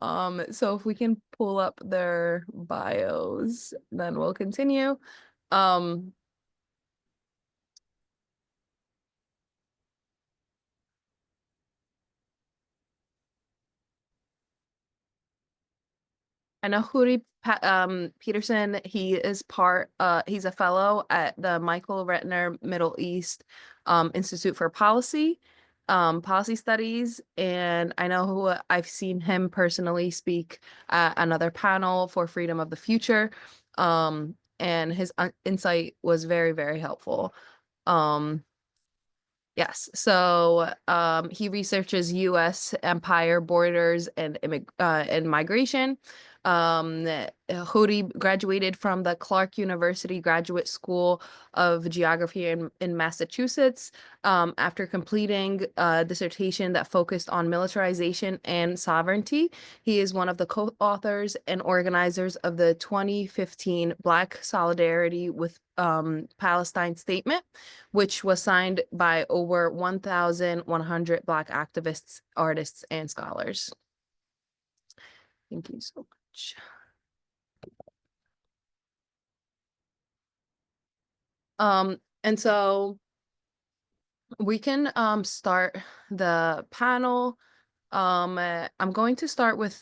So if we can pull up their bios, then we'll continue. Um, I know Peterson, he's a fellow at the Michael Ratner Middle East Institute for Policy Studies. And I know I've seen him personally speak at another panel for Freedom of the Future. And his insight was very, very helpful. Um, Yes. So he researches U.S. empire borders and migration. Khury graduated from the Clark University Graduate School of Geography in Massachusetts after completing a dissertation that focused on militarization and sovereignty. He is one of the co-authors and organizers of the 2015 Black Solidarity with Palestine Statement, which was signed by over 1,100 Black activists, artists, and scholars. Thank you so much. And so we can start the panel. I'm going to start with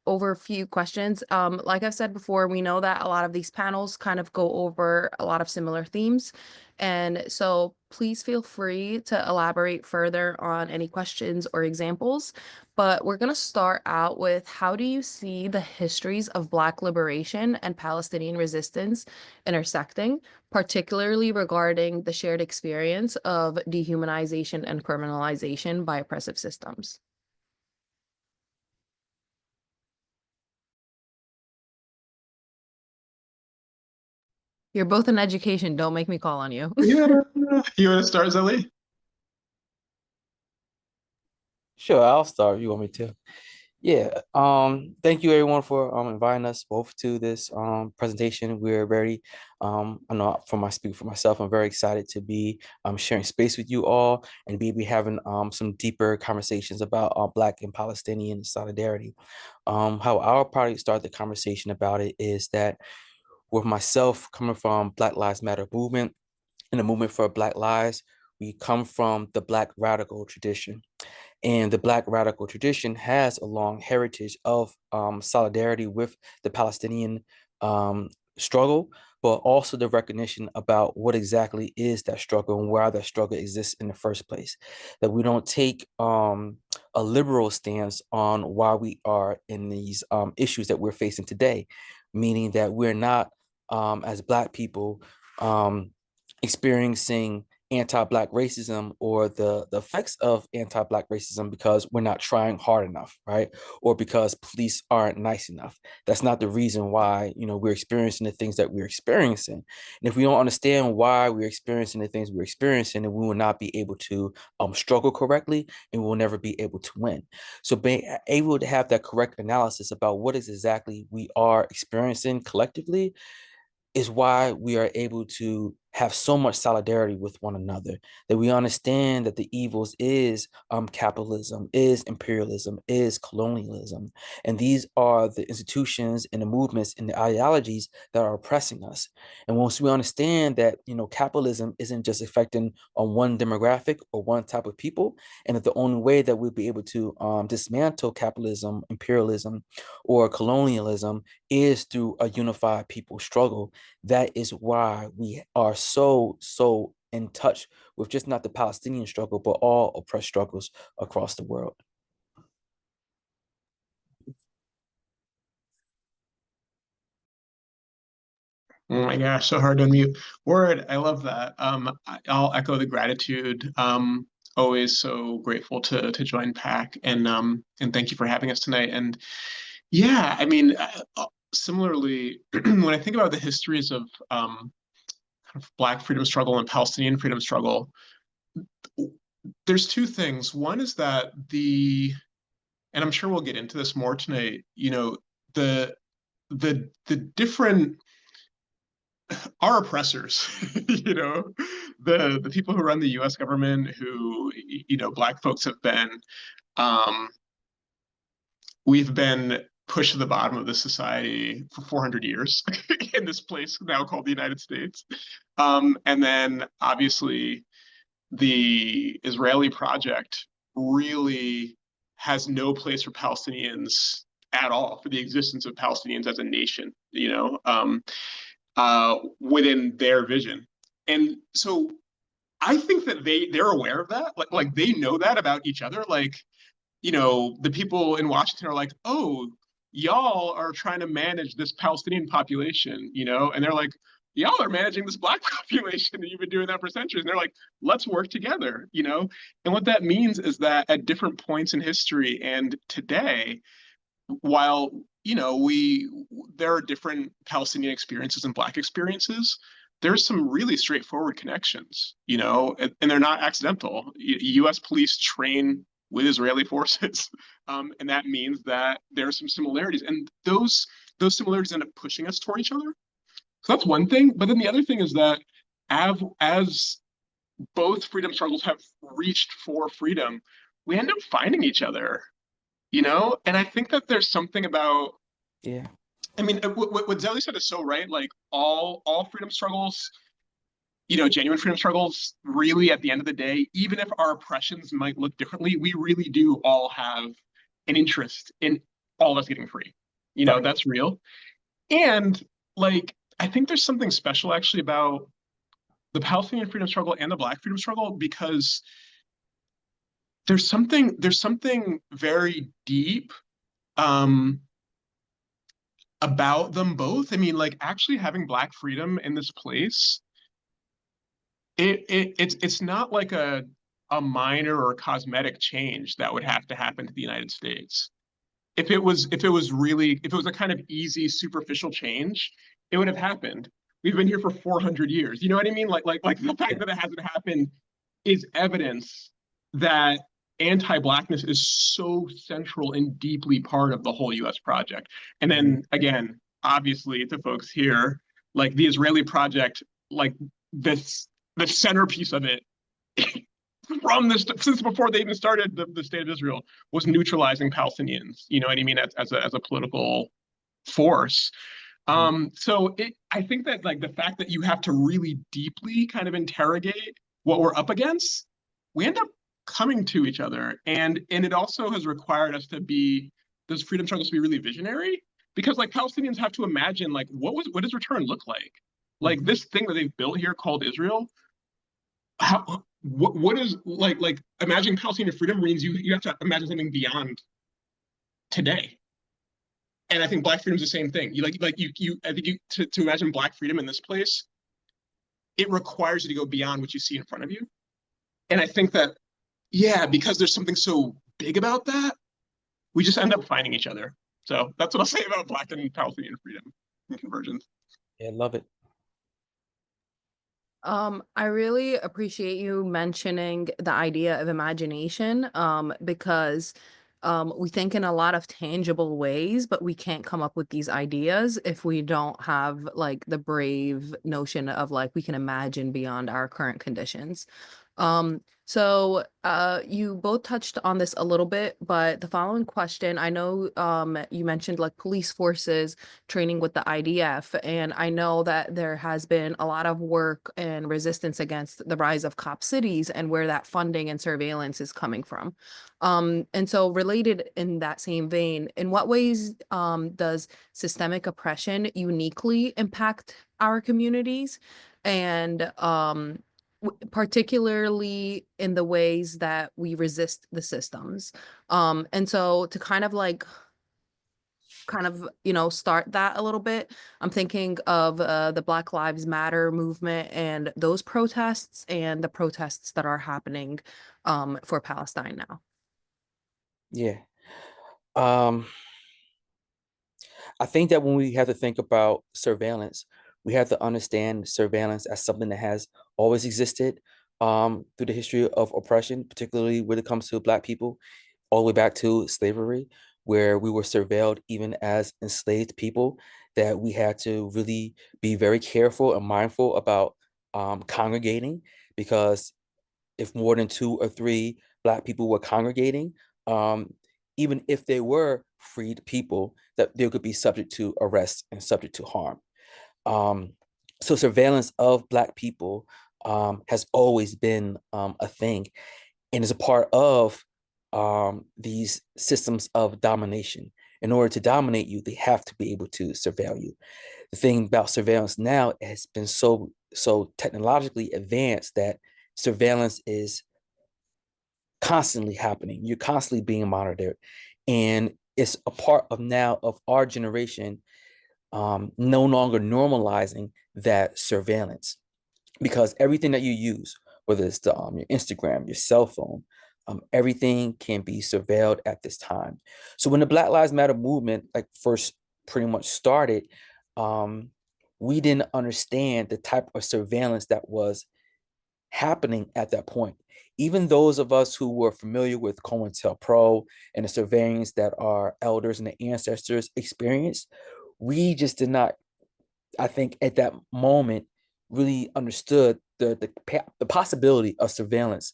over a few questions. Like I've said before, we know that a lot of these panels kind of go over a lot of similar themes. And so please feel free to elaborate further on any questions or examples. But we're going to start out with, how do you see the histories of Black liberation and Palestinian resistance intersecting, particularly regarding the shared experience of dehumanization and criminalization by oppressive systems? You're both in education. Don't make me call on you. Yeah, you want to start, Zellie? Sure, I'll start. You want me to? Yeah. Thank you everyone for inviting us both to this presentation. We're very I know speak for myself, I'm very excited to be sharing space with you all and be having some deeper conversations about Black and Palestinian solidarity. How I'll probably start the conversation about it is that with myself coming from Black Lives Matter movement and the movement for Black lives, we come from the Black radical tradition. And the Black radical tradition has a long heritage of solidarity with the Palestinian struggle, but also the recognition about what exactly is that struggle and why that struggle exists in the first place. That we don't take a liberal stance on why we are in these issues that we're facing today, meaning that we're not, as Black people, experiencing anti-Black racism or the effects of anti-Black racism because we're not trying hard enough, right? Or because police aren't nice enough. That's not the reason why, we're experiencing the things that we're experiencing. And if we don't understand why we're experiencing the things we're experiencing, then we will not be able to struggle correctly, and we'll never be able to win. So being able to have that correct analysis about what is exactly we are experiencing collectively is why we are able to have so much solidarity with one another, that we understand that the evils is capitalism, is imperialism, is colonialism. And these are the institutions and the movements and the ideologies that are oppressing us. And once we understand that, capitalism isn't just affecting on one demographic or one type of people, and that the only way that we'll be able to dismantle capitalism, imperialism, or colonialism is through a unified people struggle, that is why we are so in touch with just not the Palestinian struggle, but all oppressed struggles across the world. Oh my gosh, so hard to unmute. Word, I love that. I'll echo the gratitude. Always so grateful to join PAC, and thank you for having us tonight. And yeah, I mean, similarly, when I think about the histories of kind of Black freedom struggle and Palestinian freedom struggle, there's two things. One is that and I'm sure we'll get into this more tonight, the the different our oppressors, the people who run the U.S. government, who Black folks have been um, we've been pushed to the bottom of this society for 400 years in this place now called the United States. And then obviously the Israeli project really has no place for Palestinians at all, for the existence of Palestinians as a nation, within their vision. And so I think that they're aware of that. Like they know that about each other. Like, the people in Washington are like, oh, y'all are trying to manage this Palestinian population, and they're like, y'all are managing this black population, and you've been doing that for centuries. And they're like, let's work together. And what that means is that at different points in history and today, while we there are different Palestinian experiences and black experiences, there's some really straightforward connections, and they're not accidental. U.S. police train with Israeli forces, and that means that there are some similarities, and those similarities end up pushing us toward each other. So that's one thing. But then the other thing is that as both freedom struggles have reached for freedom, we end up finding each other. And I think that there's something about, Yeah. I mean, what Zellie said is so right. Like all freedom struggles, genuine freedom struggles, really at the end of the day, even if our oppressions might look differently, we really do all have an interest in all of us getting free. Right. That's real. And like, I think there's something special actually about the Palestinian freedom struggle and the Black freedom struggle, because there's something very deep um about them both. I mean, like actually having Black freedom in this place, it's not like a minor or cosmetic change that would have to happen to the United States. If it was a kind of easy superficial change, it would have happened. We've been here for 400 years. You know what I mean? Like the fact Yeah. that it hasn't happened is evidence that anti-blackness is so central and deeply part of the whole US project. And Mhm. then again, obviously to folks here, like the Israeli project, like this the centerpiece of it from this since before they even started the state of Israel was neutralizing Palestinians. You know what I mean? As a political force. Mhm. I think that like the fact that you have to really deeply kind of interrogate what we're up against, we end up coming to each other, and it also has required us to be those freedom struggles to be really visionary, because like Palestinians have to imagine like what does return look like Mhm. this thing that they've built here called Israel. What is like imagining Palestinian freedom means you have to imagine something beyond today. And I think Black freedom is the same thing. You I think to imagine Black freedom in this place, it requires you to go beyond what you see in front of you. And I think that, yeah, because there's something so big about that, we just end up finding each other. So that's what I'll say about Black and Palestinian freedom and convergence. Yeah, love it. I really appreciate you mentioning the idea of imagination, because we think in a lot of tangible ways, but we can't come up with these ideas if we don't have like the brave notion of like we can imagine beyond our current conditions. You both touched on this a little bit, but the following question, I know you mentioned like police forces training with the IDF, and I know that there has been a lot of work and resistance against the rise of cop cities and where that funding and surveillance is coming from. And so related in that same vein, in what ways does systemic oppression uniquely impact our communities? And particularly in the ways that we resist the systems. And so to start that a little bit, I'm thinking of the Black Lives Matter movement and those protests and the protests that are happening for Palestine now. Yeah. Um, I think that when we have to think about surveillance, we have to understand surveillance as something that has always existed through the history of oppression, particularly when it comes to Black people, all the way back to slavery, where we were surveilled even as enslaved people, that we had to really be very careful and mindful about congregating, because if more than two or three Black people were congregating, um, even if they were freed people, that they could be subject to arrest and subject to harm. Um, so surveillance of Black people has always been a thing, and is a part of these systems of domination. In order to dominate you, they have to be able to surveil you. The thing about surveillance now has been so technologically advanced that surveillance is constantly happening. You're constantly being monitored, and it's a part of now of our generation no longer normalizing that surveillance, because everything that you use, whether it's your Instagram, your cell phone, everything can be surveilled at this time. So when the Black Lives Matter movement like first pretty much started, um, we didn't understand the type of surveillance that was happening at that point. Even those of us who were familiar with COINTELPRO and the surveillance that our elders and the ancestors experienced, we just did not, I think, at that moment, really understood the possibility of surveillance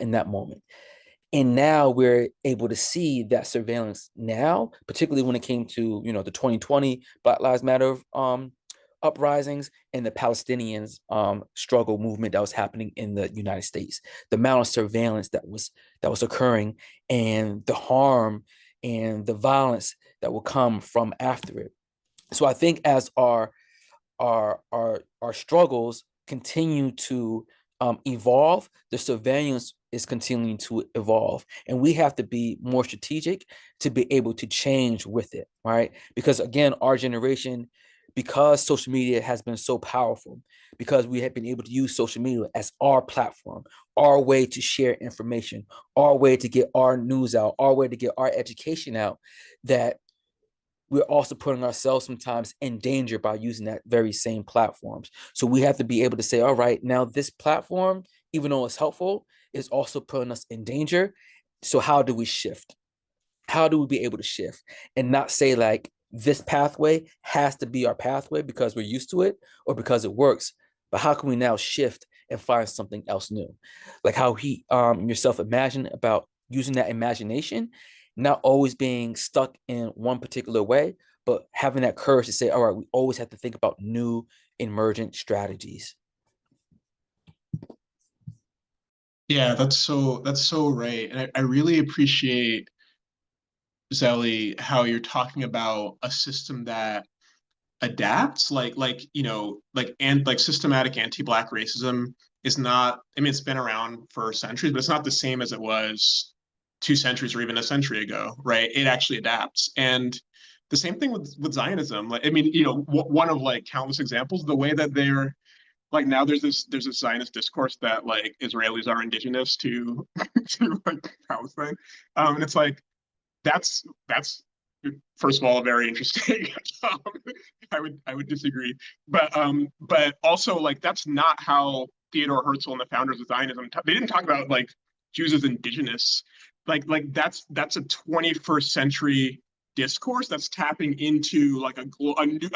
in that moment. And now we're able to see that surveillance now, particularly when it came to, the 2020 Black Lives Matter uprisings and the Palestinians struggle movement that was happening in the United States. The amount of surveillance that was occurring, and the harm and the violence that will come from after it. So I think as our struggles continue to evolve, the surveillance is continuing to evolve, and we have to be more strategic to be able to change with it, right? Because again, our generation, because social media has been so powerful, because we have been able to use social media as our platform, our way to share information, our way to get our news out, our way to get our education out, that we're also putting ourselves sometimes in danger by using that very same platforms. So we have to be able to say, all right, now this platform, even though it's helpful, is also putting us in danger. So how do we shift? How do we be able to shift and not say like this pathway has to be our pathway because we're used to it or because it works, but how can we now shift and find something else new? Like how he yourself imagine about using that imagination, not always being stuck in one particular way, but having that courage to say, all right, we always have to think about new emergent strategies. Yeah, that's so right. And I really appreciate, Zellie, how you're talking about a system that adapts, like systematic anti-Black racism is not, I mean, it's been around for centuries, but it's not the same as it was 2 centuries or even a century ago, right? It actually adapts. And the same thing with Zionism. Like, I mean, one of like countless examples, the way that they're like now there's this Zionist discourse that like Israelis are indigenous to to like Palestine. And it's like that's first of all very interesting. um, I would disagree, but also like that's not how Theodore Herzl and the founders of Zionism they didn't talk about like Jews as indigenous. Like that's a 21st century discourse that's tapping into like a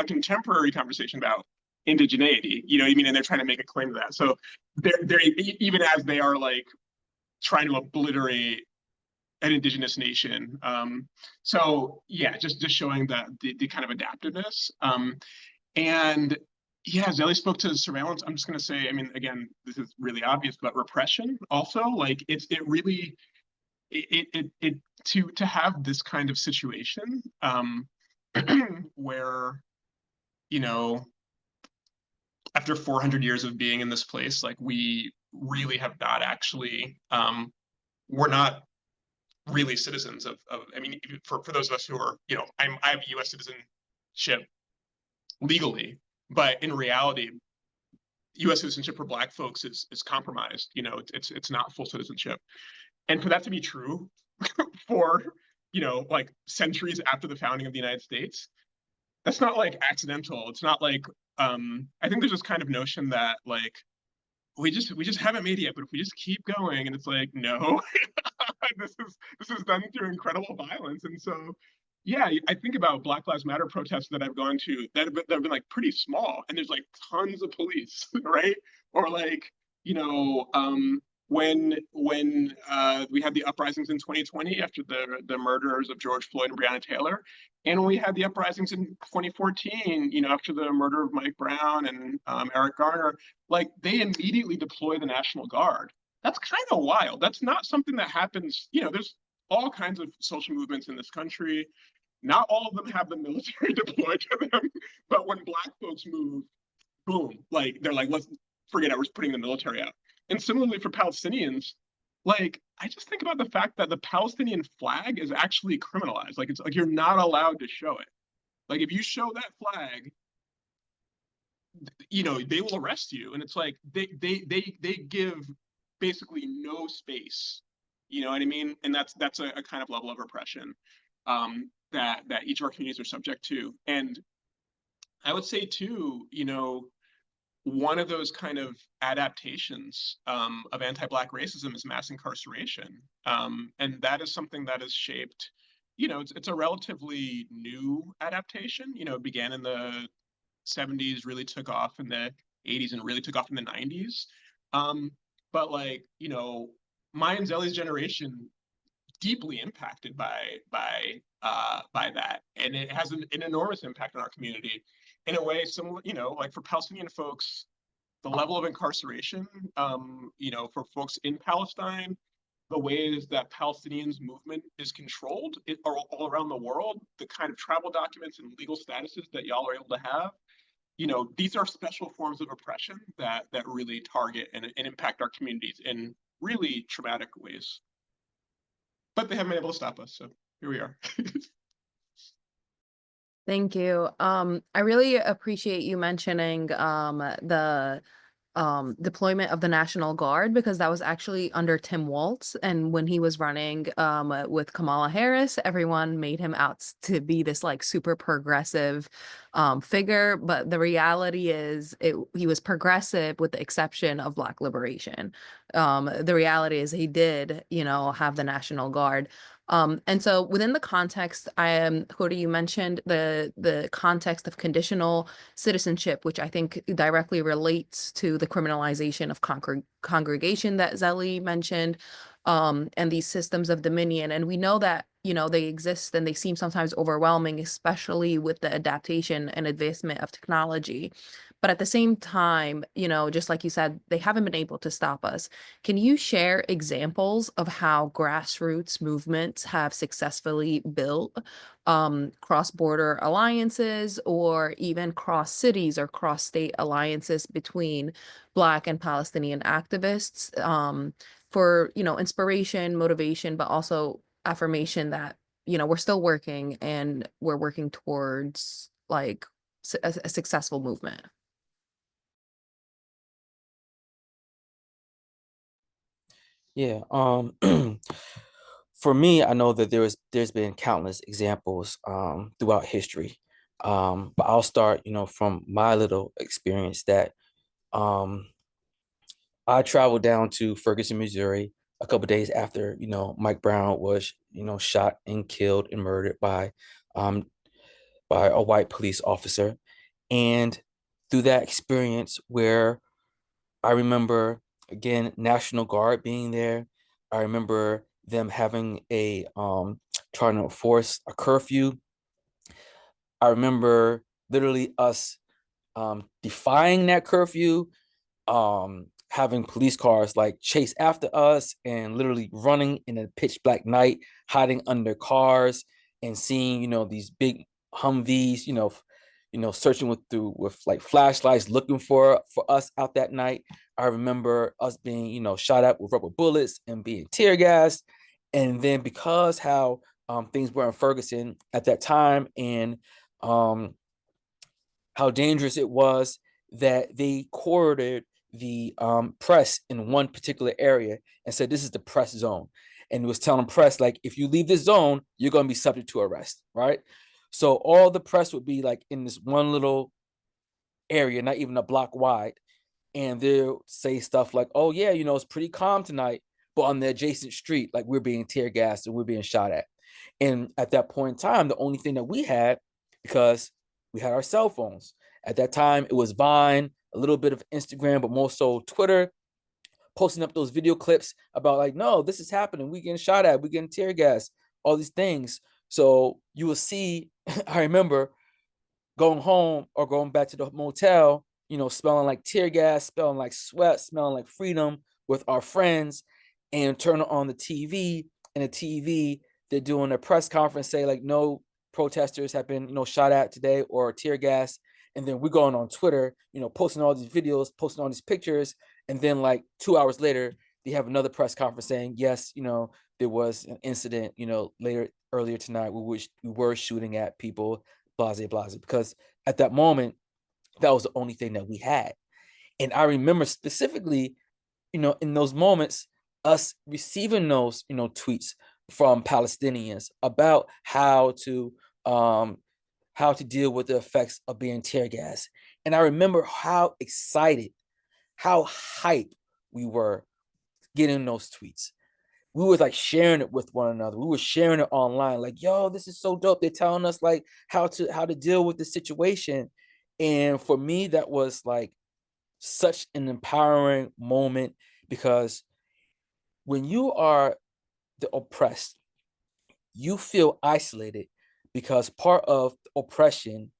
contemporary conversation about indigeneity. You know what I mean? And they're trying to make a claim to that. So they're even as they are like trying to obliterate an indigenous nation. So yeah, just showing that the kind of adaptiveness. And yeah, Zelly spoke to surveillance. I'm just going to say, I mean, again, this is really obvious, but repression also, like it really, it to have this kind of situation where, you know, after 400 years of being in this place, like we really have not actually, we're not really citizens of I mean, for those of us who are, I have US citizenship legally, but in reality, US citizenship for Black folks is compromised. It's not full citizenship. And for that to be true for, like centuries after the founding of the United States, that's not like accidental. It's not like I think there's this kind of notion that like we just haven't made it yet, but if we just keep going, and it's like, no, this is done through incredible violence. And so yeah, I think about Black Lives Matter protests that I've gone to that have been like pretty small, and there's like tons of police, right? Or like, you know, when we had the uprisings in 2020 after the murders of George Floyd and Breonna Taylor, and we had the uprisings in 2014, after the murder of Mike Brown and Eric Garner, like they immediately deploy the National Guard. That's kind of wild. That's not something that happens. There's all kinds of social movements in this country. Not all of them have the military deployed to them, but when Black folks move, boom, like they're like, let's forget it, we're putting the military out. And similarly for Palestinians, like I just think about the fact that the Palestinian flag is actually criminalized. Like it's like you're not allowed to show it. Like if you show that flag, they will arrest you. And it's like they give basically no space. You know what I mean? And that's a kind of level of repression that each of our communities are subject to. And I would say too, one of those kind of adaptations of anti-Black racism is mass incarceration, and that is something that is shaped. It's a relatively new adaptation. It began in the '70s, really took off in the '80s, and really took off in the '90s. But like, my and Zellie's generation deeply impacted by that, and it has an enormous impact on our community in a way similar. Like for Palestinian folks, the level of incarceration, for folks in Palestine, the ways that Palestinians movement is controlled are all around the world, the kind of travel documents and legal statuses that y'all are able to have. These are special forms of oppression that really target and impact our communities in really traumatic ways. But they haven't been able to stop us, so here we are. Thank you. I really appreciate you mentioning the deployment of the National Guard, because that was actually under Tim Walz. And when he was running with Kamala Harris, everyone made him out to be this like super progressive figure. But the reality is he was progressive with the exception of Black liberation. The reality is he did, have the National Guard. And so within the context, Khury, you mentioned the context of conditional citizenship, which I think directly relates to the criminalization of congregation that Zellie mentioned, and these systems of dominion. And we know that, they exist and they seem sometimes overwhelming, especially with the adaptation and advancement of technology. But at the same time, just like you said, they haven't been able to stop us. Can you share examples of how grassroots movements have successfully built cross-border alliances, or even cross cities or cross-state alliances between Black and Palestinian activists, for, inspiration, motivation, but also affirmation that, we're still working and we're working towards like a successful movement? Yeah. For me, I know that there's been countless examples throughout history. But I'll start, from my little experience that um I traveled down to Ferguson, Missouri a couple days after, Mike Brown was, shot and killed and murdered um by a white police officer. And through that experience where I remember again National Guard being there. I remember them having a trying to enforce a curfew. I remember literally us defying that curfew, having police cars like chase after us and literally running in a pitch black night, hiding under cars and seeing, these big Humvees, searching with like flashlights, looking for us out that night. I remember us being, shot at with rubber bullets and being tear gassed. And then because how things were in Ferguson at that time, and um, how dangerous it was, that they quartered the press in one particular area and said, this is the press zone. And was telling press, like, if you leave this zone, you're going to be subject to arrest, right? So all the press would be like in this one little area, not even a block wide. And they'll say stuff like, oh, yeah, it's pretty calm tonight. But on the adjacent street, like we're being tear gassed and we're being shot at. And at that point in time, the only thing that we had, because we had our cell phones. At that time, it was Vine, a little bit of Instagram, but more so Twitter. posting up those video clips about like, no, this is happening. We getting shot at, we getting tear gas, all these things. So you will see, I remember going home or going back to the motel, smelling like tear gas, smelling like sweat, smelling like freedom with our friends, and turn on the TV. And the TV, they're doing a press conference, say like no protesters have been, shot at today or tear gas. And then we're going on Twitter, posting all these videos, posting all these pictures. And then like 2 hours later, they have another press conference saying, yes, there was an incident, earlier tonight, we were shooting at people, blase, blase, because at that moment, that was the only thing that we had. And I remember specifically, in those moments, us receiving those, tweets from Palestinians about how to deal with the effects of being tear gas. And I remember how excited, how hype we were getting those tweets. We was like sharing it with one another. We were sharing it online, like, yo, this is so dope. They're telling us like how to deal with the situation. And for me, that was like such an empowering moment, because when you are the oppressed, you feel isolated, because part of oppression,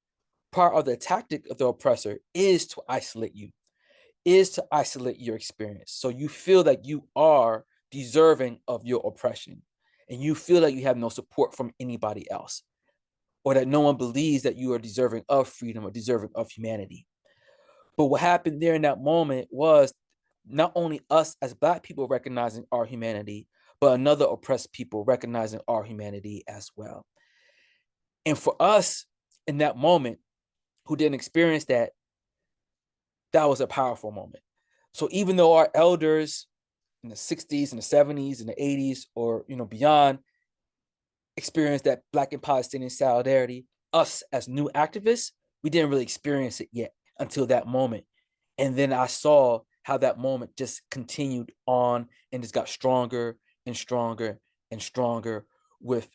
part of the tactic of the oppressor is to isolate you, is to isolate your experience. So you feel that you are deserving of your oppression, and you feel that you have no support from anybody else, or that no one believes that you are deserving of freedom or deserving of humanity. But what happened there in that moment was not only us as Black people recognizing our humanity, but another oppressed people recognizing our humanity as well. And for us in that moment, who didn't experience that, that was a powerful moment. So even though our elders in the 60s and the 70s and the 80s or beyond experienced that Black and Palestinian solidarity, us as new activists, we didn't really experience it yet until that moment. And then I saw how that moment just continued on and just got stronger and stronger and stronger, with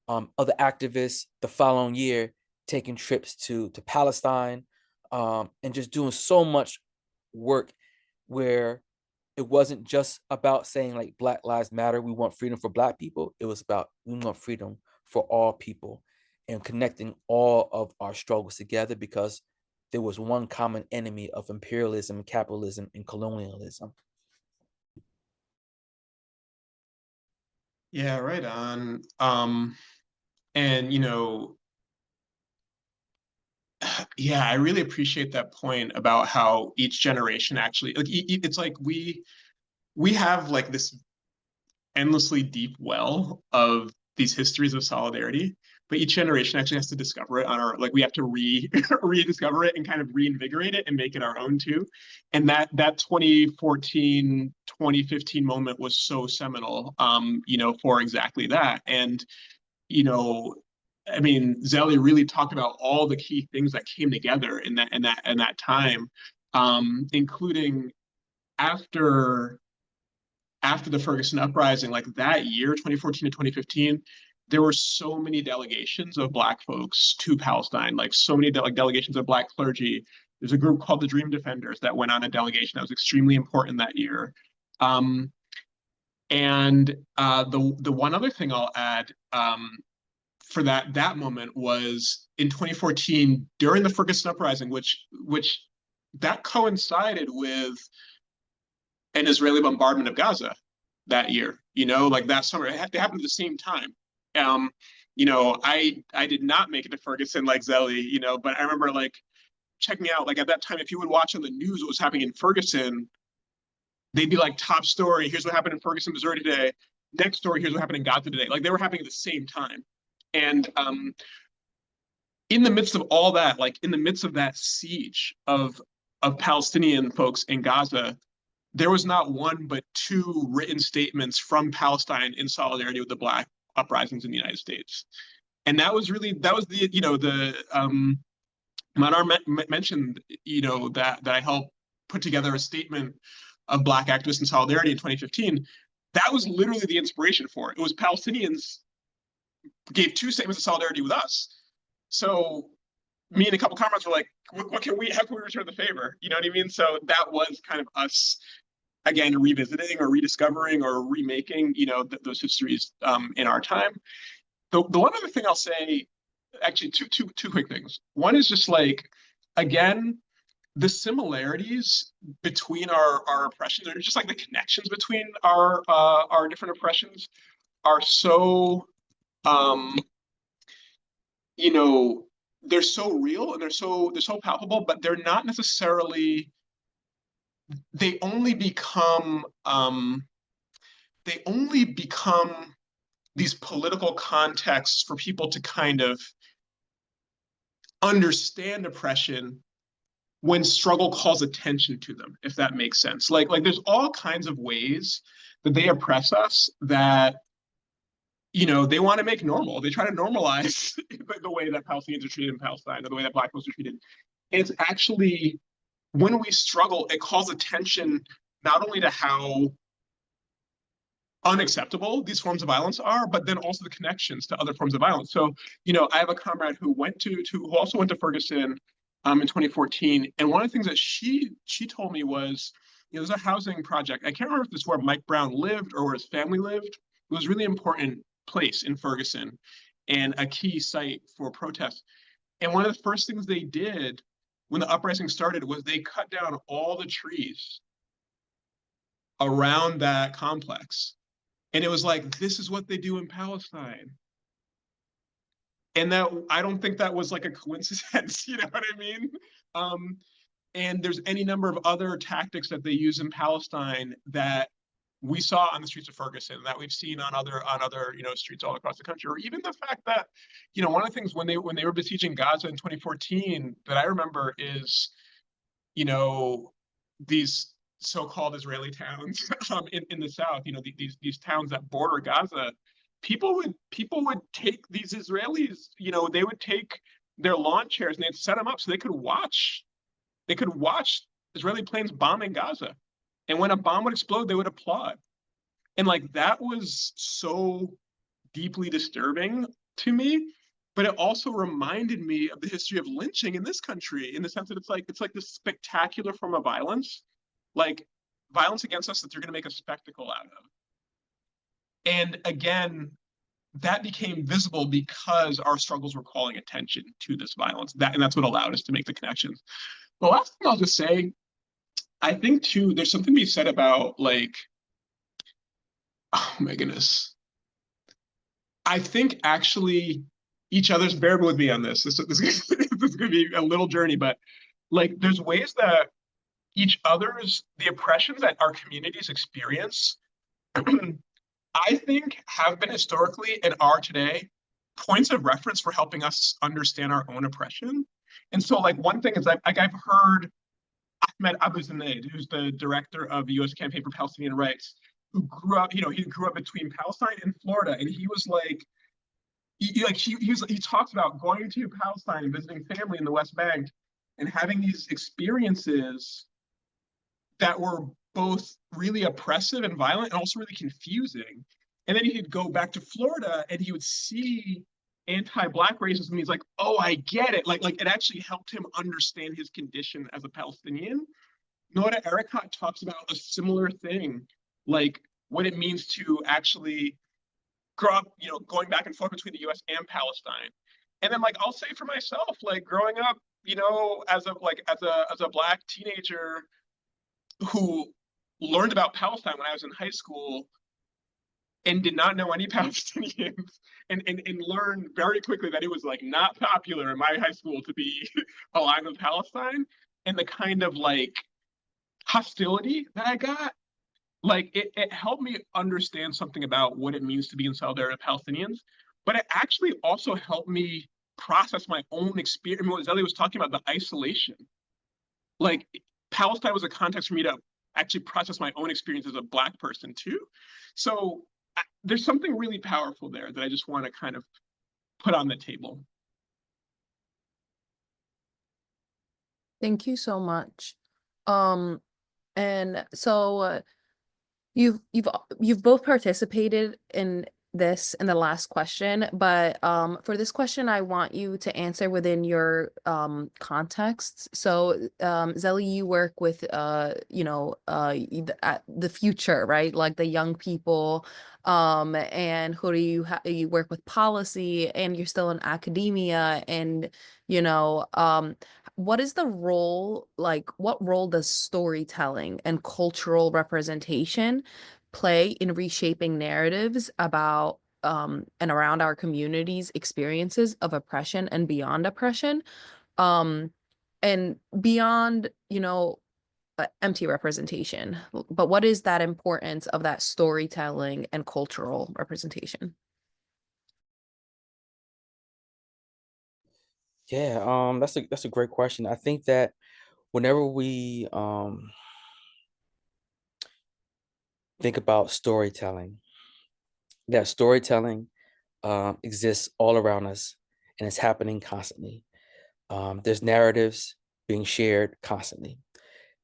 other activists the following year taking trips to Palestine, and just doing so much work where it wasn't just about saying like Black Lives Matter, we want freedom for Black people. It was about we want freedom for all people, and connecting all of our struggles together, because there was one common enemy of imperialism, capitalism, and colonialism. Yeah, right on. And yeah, I really appreciate that point about how each generation actually like it's like we have like this endlessly deep well of these histories of solidarity, but each generation actually has to discover it on our like we have to rediscover it and kind of reinvigorate it and make it our own too. And that 2014 2015 moment was so seminal, for exactly that. And you know I mean, Zellie really talked about all the key things that came together in that time, including after after the Ferguson uprising, like that year, 2014 to 2015, there were so many delegations of Black folks to Palestine, like so many delegations of Black clergy. There's a group called the Dream Defenders that went on a delegation that was extremely important that year. Um, and the one other thing I'll add, for that moment was in 2014 during the Ferguson uprising, which that coincided with an Israeli bombardment of Gaza that year. Like that summer, it happened at the same time. Um, I did not make it to Ferguson like Zellie, but I remember like checking out like at that time, if you would watch on the news what was happening in Ferguson, they'd be like top story, here's what happened in Ferguson, Missouri today. Next story, here's what happened in Gaza today. Like they were happening at the same time. And in the midst of all that, like in the midst of that siege of Palestinian folks in Gaza, there was not one but two written statements from Palestine in solidarity with the Black uprisings in the United States. And that was the Manar mentioned that I helped put together a statement of Black activists in solidarity in 2015. That was literally the inspiration for it. It was Palestinians gave two statements of solidarity with us. So me and a couple comrades were like, what can we, how can we return the favor? You know what I mean? So that was kind of us again, revisiting or rediscovering or remaking, those histories in our time. The one other thing I'll say, actually, two quick things. One is just like, again, the similarities between our oppressions, or just like the connections between our different oppressions, are so um, you know they're so real and they're so palpable, but they're not necessarily, they only become they only become these political contexts for people to kind of understand oppression when struggle calls attention to them, if that makes sense. Like there's all kinds of ways that they oppress us that they want to make normal. They try to normalize the way that Palestinians are treated in Palestine, or the way that Black folks are treated. And it's actually, when we struggle, it calls attention not only to how unacceptable these forms of violence are, but then also the connections to other forms of violence. So, I have a comrade who who also went to Ferguson in 2014, and one of the things that she told me was, there's a housing project. I can't remember if this is where Mike Brown lived or where his family lived. It was a really important place in Ferguson and a key site for protests. And one of the first things they did when the uprising started was they cut down all the trees around that complex. And it was like, this is what they do in Palestine. And that, I don't think that was like a coincidence, you know what I mean? Um, and there's any number of other tactics that they use in Palestine that we saw on the streets of Ferguson, that we've seen on other streets all across the country. Or even the fact that, one of the things when they were besieging Gaza in 2014 that I remember is, these so-called Israeli towns in the south, these towns that border Gaza, people would take these Israelis, they would take their lawn chairs and they'd set them up so they could watch Israeli planes bombing Gaza. And when a bomb would explode, they would applaud. And like, that was so deeply disturbing to me. But it also reminded me of the history of lynching in this country, in the sense that it's like this spectacular form of violence, like violence against us that they're going to make a spectacle out of. And again, that became visible because our struggles were calling attention to this violence. And that's what allowed us to make the connections. The last thing I'll just say, I think too, there's something to be said about, like, oh my goodness. I think actually each other's, bear with me on this. This is going to be a little journey, but like, there's ways that the oppressions that our communities experience, I think have been historically and are today points of reference for helping us understand our own oppression. And so, like, one thing is, I've heard Ahmed Abu Zaid, who's the director of the U.S. Campaign for Palestinian Rights, who he grew up between Palestine and Florida, and he was like, he talks about going to Palestine and visiting family in the West Bank and having these experiences that were both really oppressive and violent and also really confusing. And then he'd go back to Florida and he would see anti-Black racism. He's like, oh, I get it. Like it actually helped him understand his condition as a Palestinian. Nora Ericott talks about a similar thing, like what it means to actually grow up, going back and forth between the US and Palestine. And then, like, I'll say for myself, like, growing up, as a Black teenager who learned about Palestine when I was in high school and did not know any Palestinians, and learned very quickly that it was like not popular in my high school to be aligned with Palestine, and the kind of like hostility that I got, like it helped me understand something about what it means to be in solidarity with Palestinians, but it actually also helped me process my own experience. I mean, what Zellie was talking about, the isolation, like Palestine was a context for me to actually process my own experience as a Black person too. So there's something really powerful there that I just want to kind of put on the table. Thank you so much. Um, and so you've both participated in this in the last question, but for this question, I want you to answer within your context. So, Zellie, you work with the future, right? Like the young people, and Khury, you work with policy, and you're still in academia, and you know, what is the role, like, what role does storytelling and cultural representation play in reshaping narratives about and around our communities' experiences of oppression and beyond oppression, um, and beyond, empty representation? But what is that importance of that storytelling and cultural representation? Yeah, that's a great question. I think that whenever we think about storytelling, that storytelling exists all around us and it's happening constantly. There's narratives being shared constantly,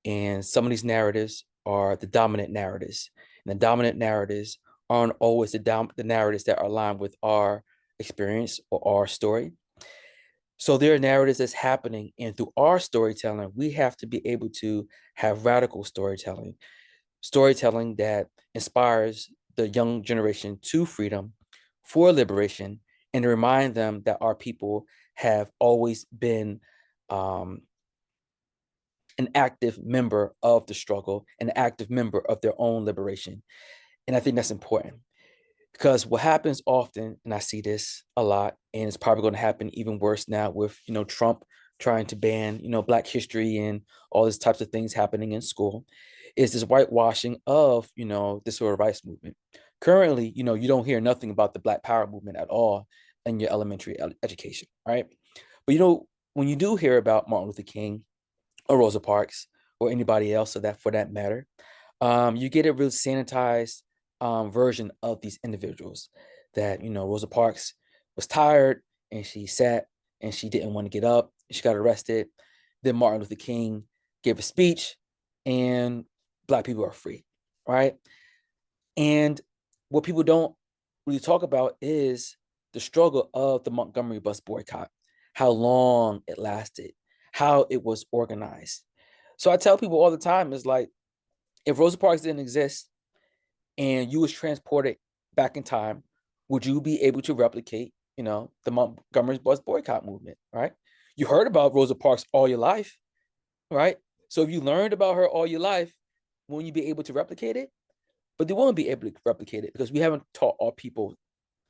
and some of these narratives are the dominant narratives, and the dominant narratives aren't always the narratives that are aligned with our experience or our story. So there are narratives that's happening, and through our storytelling, we have to be able to have radical storytelling, storytelling that inspires the young generation to freedom, for liberation, and to remind them that our people have always been um, an active member of the struggle, an active member of their own liberation. And I think that's important. Because what happens often, and I see this a lot, and it's probably going to happen even worse now with Trump trying to ban Black history and all these types of things happening in school, is this whitewashing of the civil rights movement. Currently, you don't hear nothing about the Black Power movement at all in your elementary education, right? But when you do hear about Martin Luther King or Rosa Parks or anybody else of that for that matter, you get a real sanitized version of these individuals. That Rosa Parks was tired and she sat and she didn't want to get up. She got arrested. Then Martin Luther King gave a speech, and Black people are free, right? And what people don't really talk about is the struggle of the Montgomery bus boycott, how long it lasted, how it was organized. So I tell people all the time, is like, if Rosa Parks didn't exist and you was transported back in time, would you be able to replicate, the Montgomery bus boycott movement, right? You heard about Rosa Parks all your life, right? So if you learned about her all your life, won't you be able to replicate it? But they won't be able to replicate it because we haven't taught our people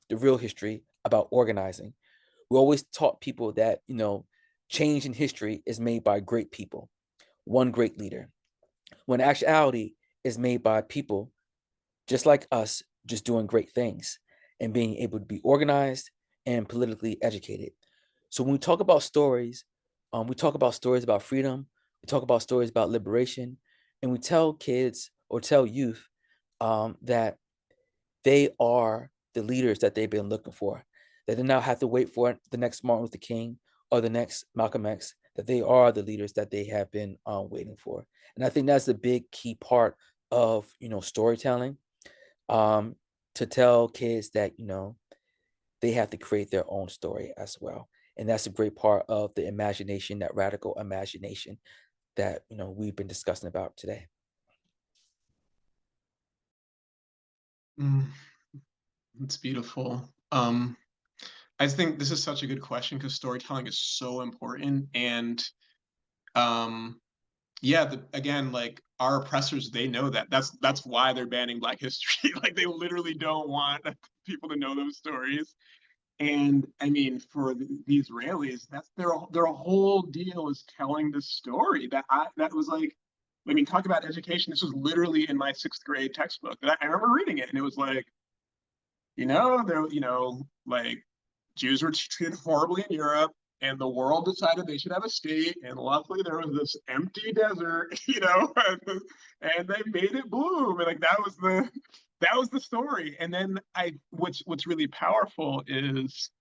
the real history about organizing. We always taught people that, change in history is made by great people, one great leader, when actuality is made by people just like us, just doing great things and being able to be organized and politically educated. So when we talk about stories, we talk about stories about freedom, we talk about stories about liberation, and we tell kids or tell youth that they are the leaders that they've been looking for, that they now have to wait for the next Martin Luther King or the next Malcolm X, that they are the leaders that they have been waiting for. And I think that's a big key part of storytelling, um, to tell kids that they have to create their own story as well. And that's a great part of the imagination, that radical imagination that we've been discussing about today. Mm, it's beautiful. I think this is such a good question because storytelling is so important. And um, yeah, again, like our oppressors, they know that. That's why they're banning Black history. Like they literally don't want people to know those stories. And I mean, for the Israelis, that's their whole deal is telling the story. That was like, I mean, talk about education. This was literally in my sixth grade textbook. I remember reading it, and it was like, like Jews were treated horribly in Europe, and the world decided they should have a state. And luckily, there was this empty desert, and they made it bloom. And like that was the story. And then what's really powerful is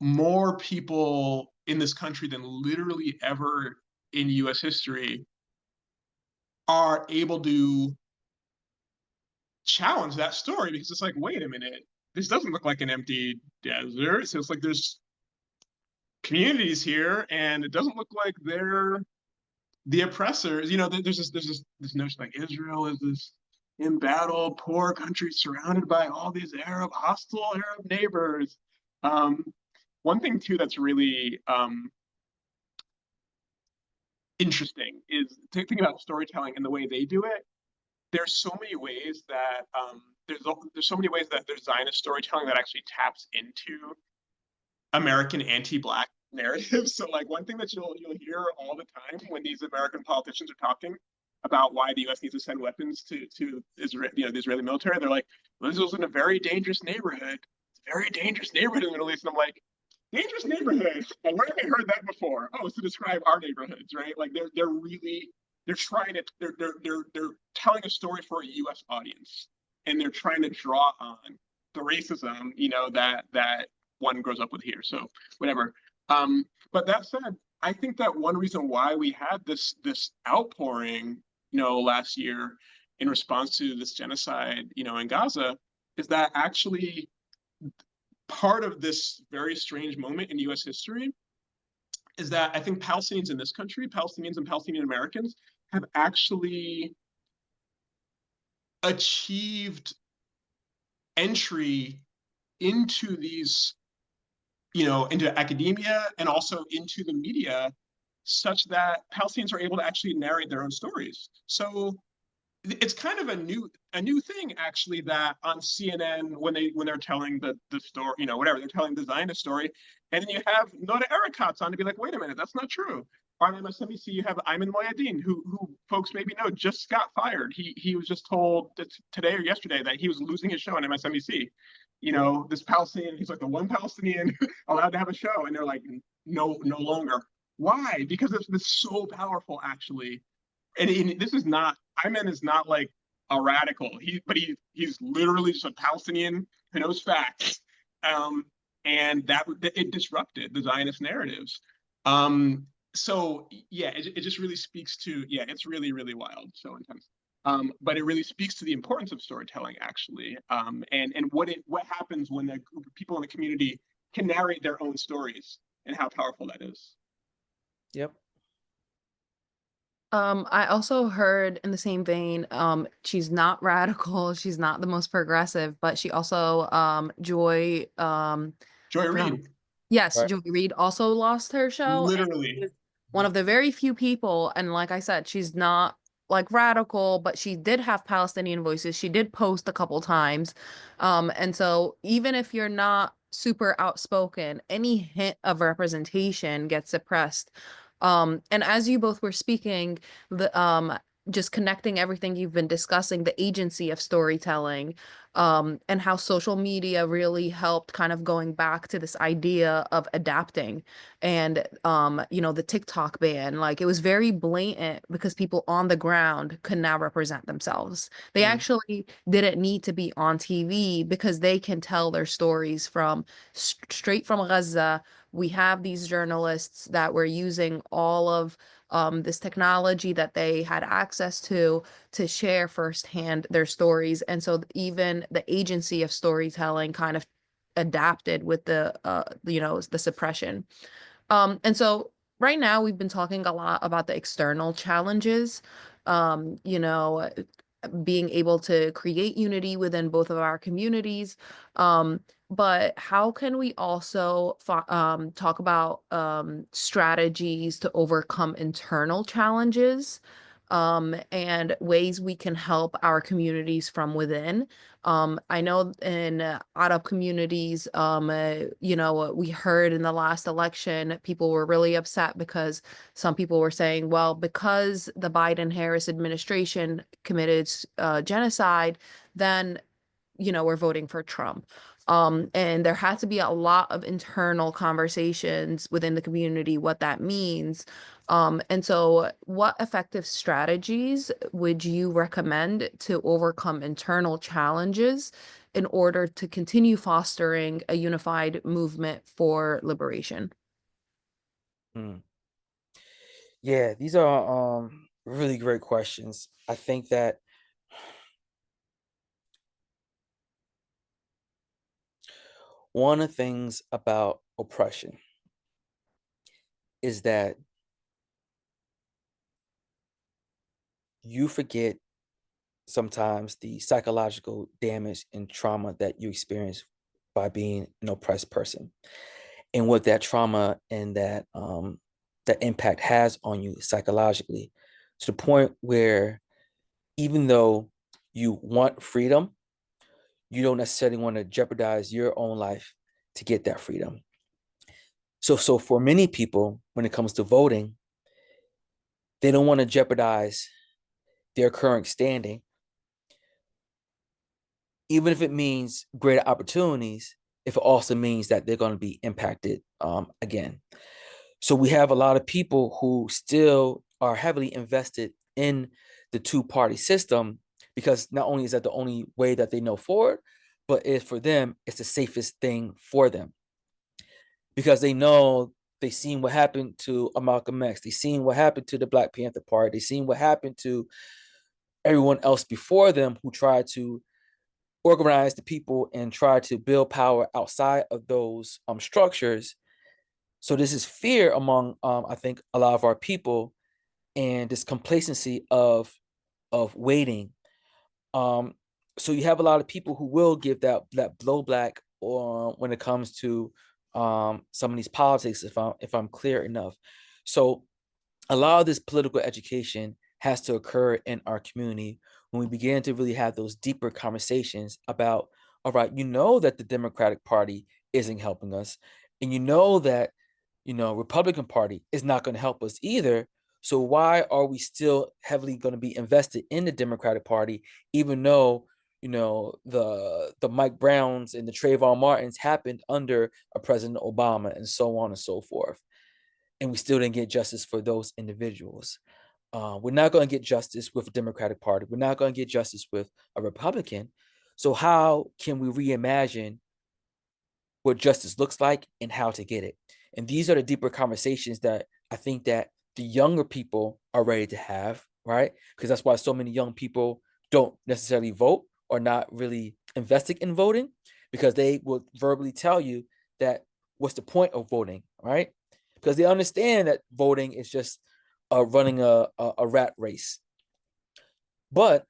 more people in this country than literally ever in U.S. history are able to challenge that story because it's like, wait a minute, this doesn't look like an empty desert. So it's like there's communities here, and it doesn't look like they're the oppressors. You know, there's this notion like Israel is this embattled, poor country surrounded by all these hostile Arab neighbors. Um, One thing too that's really interesting is thinking about storytelling and the way they do it. There's so many ways that there's so many ways that there's Zionist storytelling that actually taps into American anti-black narratives. So like one thing that you'll hear all the time when these American politicians are talking about why the U.S. needs to send weapons to Israel, the Israeli military, they're like, well, this was in a very dangerous neighborhood. It's a very dangerous neighborhood in the Middle East. And I'm like, dangerous neighborhood. Well, where have I heard that before? Oh, it's to describe our neighborhoods, right? Like they're really they're trying to they're telling a story for a U.S. audience, and they're trying to draw on the racism, that one grows up with here. So whatever. But that said, I think that one reason why we had this outpouring, last year in response to this genocide, in Gaza, is that actually part of this very strange moment in U.S. history is that I think Palestinians in this country, Palestinians and Palestinian Americans, have actually achieved entry into these, into academia and also into the media, such that Palestinians are able to actually narrate their own stories. So it's kind of a new thing actually, that on CNN when they're telling the story, whatever, they're telling the Zionist story, and then you have Nora Erekat on to be like, wait a minute, that's not true. On MSNBC, you have Ayman Moyadeen, who folks maybe know just got fired. He was just told today or yesterday that he was losing his show on MSNBC. This Palestinian, he's like the one Palestinian allowed to have a show, and they're like, no longer. Why? Because it's so powerful, actually. And this is not, Ayman is not like a radical. He's literally just a Palestinian who knows facts. And that it disrupted the Zionist narratives. So yeah, it just really speaks to, yeah, it's really, really wild, so intense. But it really speaks to the importance of storytelling, actually, and what happens when a group of people in the community can narrate their own stories, and how powerful that is. Yep. I also heard in the same vein, she's not radical, she's not the most progressive, but she also, I Joy forgot. Reid, Yes, Right. Joy Reid also lost her show, and she literally. was one of the very few people, and like I said, she's not like radical, but she did have Palestinian voices. She did post a couple times. And so even if you're not super outspoken, any hint of representation gets suppressed. And as you both were speaking, the just connecting everything you've been discussing, the agency of storytelling, and how social media really helped kind of going back to this idea of adapting. And the TikTok ban, like it was very blatant because people on the ground could now represent themselves. They Mm. actually didn't need to be on TV because they can tell their stories from straight from Gaza. We have these journalists that were using all of this technology that they had access to share firsthand their stories. And so even the agency of storytelling kind of adapted with the suppression. And so right now we've been talking a lot about the external challenges, um, you know, being able to create unity within both of our communities. But how can we also talk about strategies to overcome internal challenges, and ways we can help our communities from within? I know in Arab communities, we heard in the last election, people were really upset because some people were saying, well, because the Biden-Harris administration committed genocide, then we're voting for Trump. And there had to be a lot of internal conversations within the community, what that means. And so what effective strategies would you recommend to overcome internal challenges in order to continue fostering a unified movement for liberation? Hmm. Yeah, these are really great questions. I think that One of the things about oppression is that you forget sometimes the psychological damage and trauma that you experience by being an oppressed person, and what that trauma and that impact has on you psychologically, to the point where even though you want freedom, you don't necessarily want to jeopardize your own life to get that freedom. So for many people, when it comes to voting, they don't want to jeopardize their current standing, even if it means greater opportunities, if it also means that they're going to be impacted again. So we have a lot of people who still are heavily invested in the two-party system, because not only is that the only way that they know forward, but for them, it's the safest thing for them, because they know they've seen what happened to Malcolm X, they've seen what happened to the Black Panther Party, they've seen what happened to everyone else before them who tried to organize the people and try to build power outside of those structures. So this is fear among, I think, a lot of our people, and this complacency of waiting. Um, so you have a lot of people who will give that blowback, or when it comes to some of these politics, if I'm clear enough. So a lot of this political education has to occur in our community when we begin to really have those deeper conversations about, all right, that the Democratic Party isn't helping us, and that Republican Party is not going to help us either. So why are we still heavily going to be invested in the Democratic Party, even though the Mike Browns and the Trayvon Martins happened under a President Obama, and so on and so forth, and we still didn't get justice for those individuals. We're not going to get justice with a Democratic Party. We're not going to get justice with a Republican. So how can we reimagine what justice looks like and how to get it? And these are the deeper conversations that I think that the younger people are ready to have, right? Because that's why so many young people don't necessarily vote or not really invested in voting, because they will verbally tell you that what's the point of voting, right? Because they understand that voting is just running a rat race. But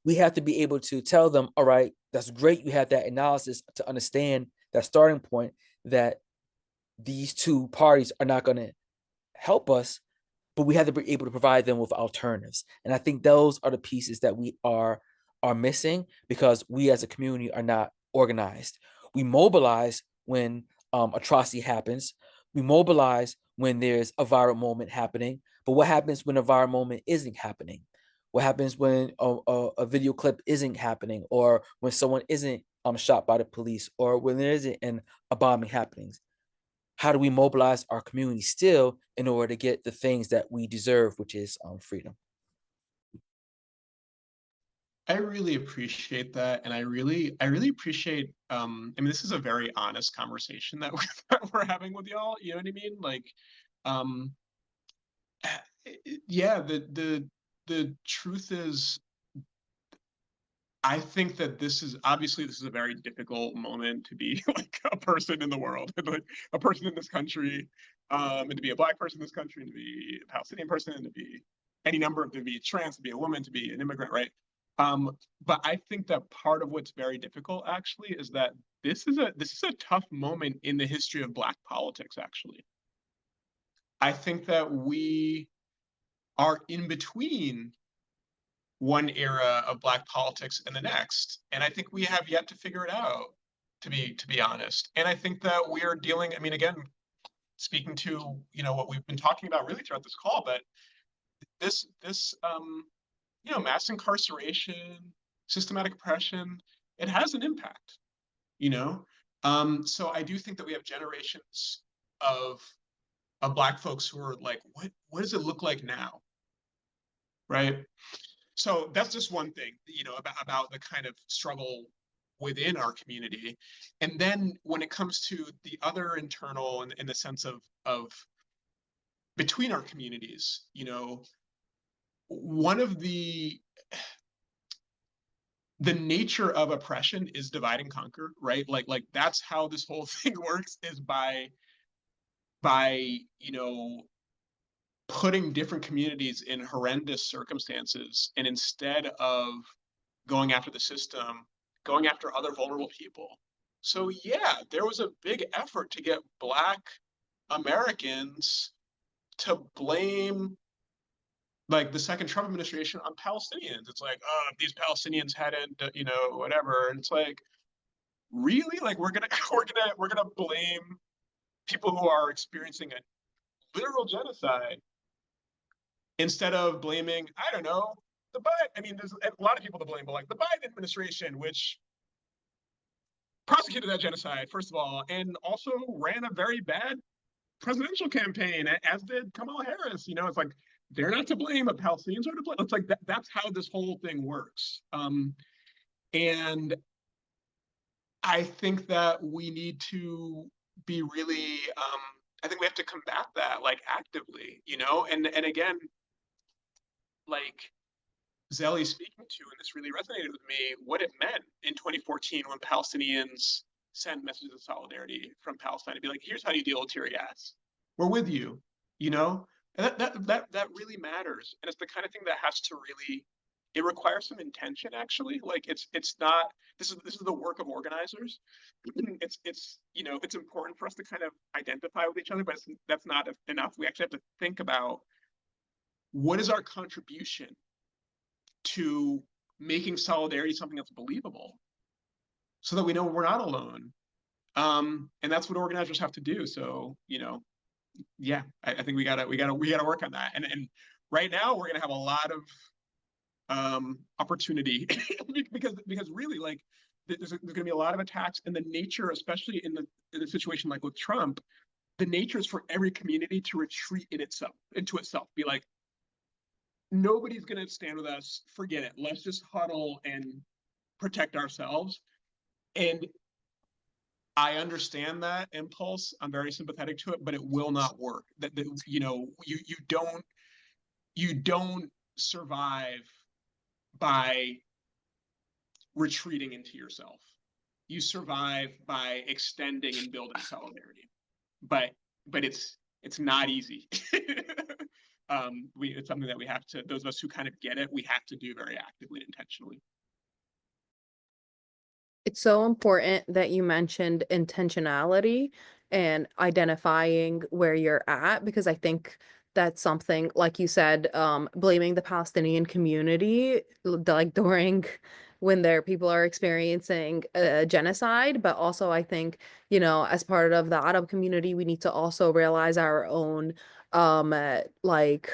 we have to be able to tell them, all right, that's great. You have that analysis to understand that starting point, that these two parties are not going to help us, but we have to be able to provide them with alternatives. And I think those are the pieces that we are missing, because we as a community are not organized. We mobilize when atrocity happens. We mobilize when there's a viral moment happening. But what happens when a viral moment isn't happening? What happens when a video clip isn't happening, or when someone isn't shot by the police, or when there isn't a bombing happening? How do we mobilize our community still in order to get the things that we deserve, which is freedom? I really appreciate that, and I really appreciate. I mean, this is a very honest conversation that that we're having with y'all. You know what I mean? Like, um, yeah. The truth is, I think that this is a very difficult moment to be like a person in the world, and like a person in this country, and to be a Black person in this country, and to be a Palestinian person, and to be any number of, to be trans, to be a woman, to be an immigrant, right? But I think that part of what's very difficult actually is that this is a tough moment in the history of Black politics. Actually, I think that we are in between one era of Black politics and the next, and I think we have yet to figure it out, to be honest. And I think that we are dealing, I mean, again, speaking to what we've been talking about really throughout this call, but this mass incarceration, systematic oppression, it has an impact, you know. So I do think that we have generations of Black folks who are like, what does it look like now, right? So that's just one thing, about the kind of struggle within our community. And then when it comes to the other internal, in the sense of between our communities, one of the the nature of oppression is divide and conquer, right? Like that's how this whole thing works, is by putting different communities in horrendous circumstances, and instead of going after the system, going after other vulnerable people. So yeah, there was a big effort to get Black Americans to blame like the second Trump administration on Palestinians. It's like, oh, if these Palestinians hadn't, whatever. And it's like, really? Like we're gonna blame people who are experiencing a literal genocide instead of blaming, I don't know, the Biden. I mean, there's a lot of people to blame, but like the Biden administration, which prosecuted that genocide, first of all, and also ran a very bad presidential campaign, as did Kamala Harris. It's like they're not to blame, but Palestinians are to blame. It's like that's how this whole thing works. And I think that we need to be really, I think we have to combat that like actively, and again, like Zellie speaking to, and this really resonated with me, what it meant in 2014 when Palestinians sent messages of solidarity from Palestine to be like, here's how you deal with tear gas. We're with you, you know? And that really matters. And it's the kind of thing that has to really, it requires some intention actually. Like it's not, this is the work of organizers. It's important for us to kind of identify with each other, but that's not enough. We actually have to think about what is our contribution to making solidarity something that's believable, so that we know we're not alone. And that's what organizers have to do. So, yeah, I think we gotta work on that. And right now we're gonna have a lot of opportunity because really, like, there's gonna be a lot of attacks, and the nature, especially in the situation like with Trump, the nature is for every community to retreat into itself, be like, nobody's going to stand with us. Forget it. Let's just huddle and protect ourselves. And I understand that impulse. I'm very sympathetic to it, but it will not work. You don't survive by retreating into yourself. You survive by extending and building solidarity. But it's not easy. It's something that we have to, those of us who kind of get it, we have to do very actively and intentionally. It's so important that you mentioned intentionality and identifying where you're at, because I think that's something, like you said, blaming the Palestinian community, like during when their people are experiencing a genocide. But also, I think, as part of the Arab community, we need to also realize our own, like,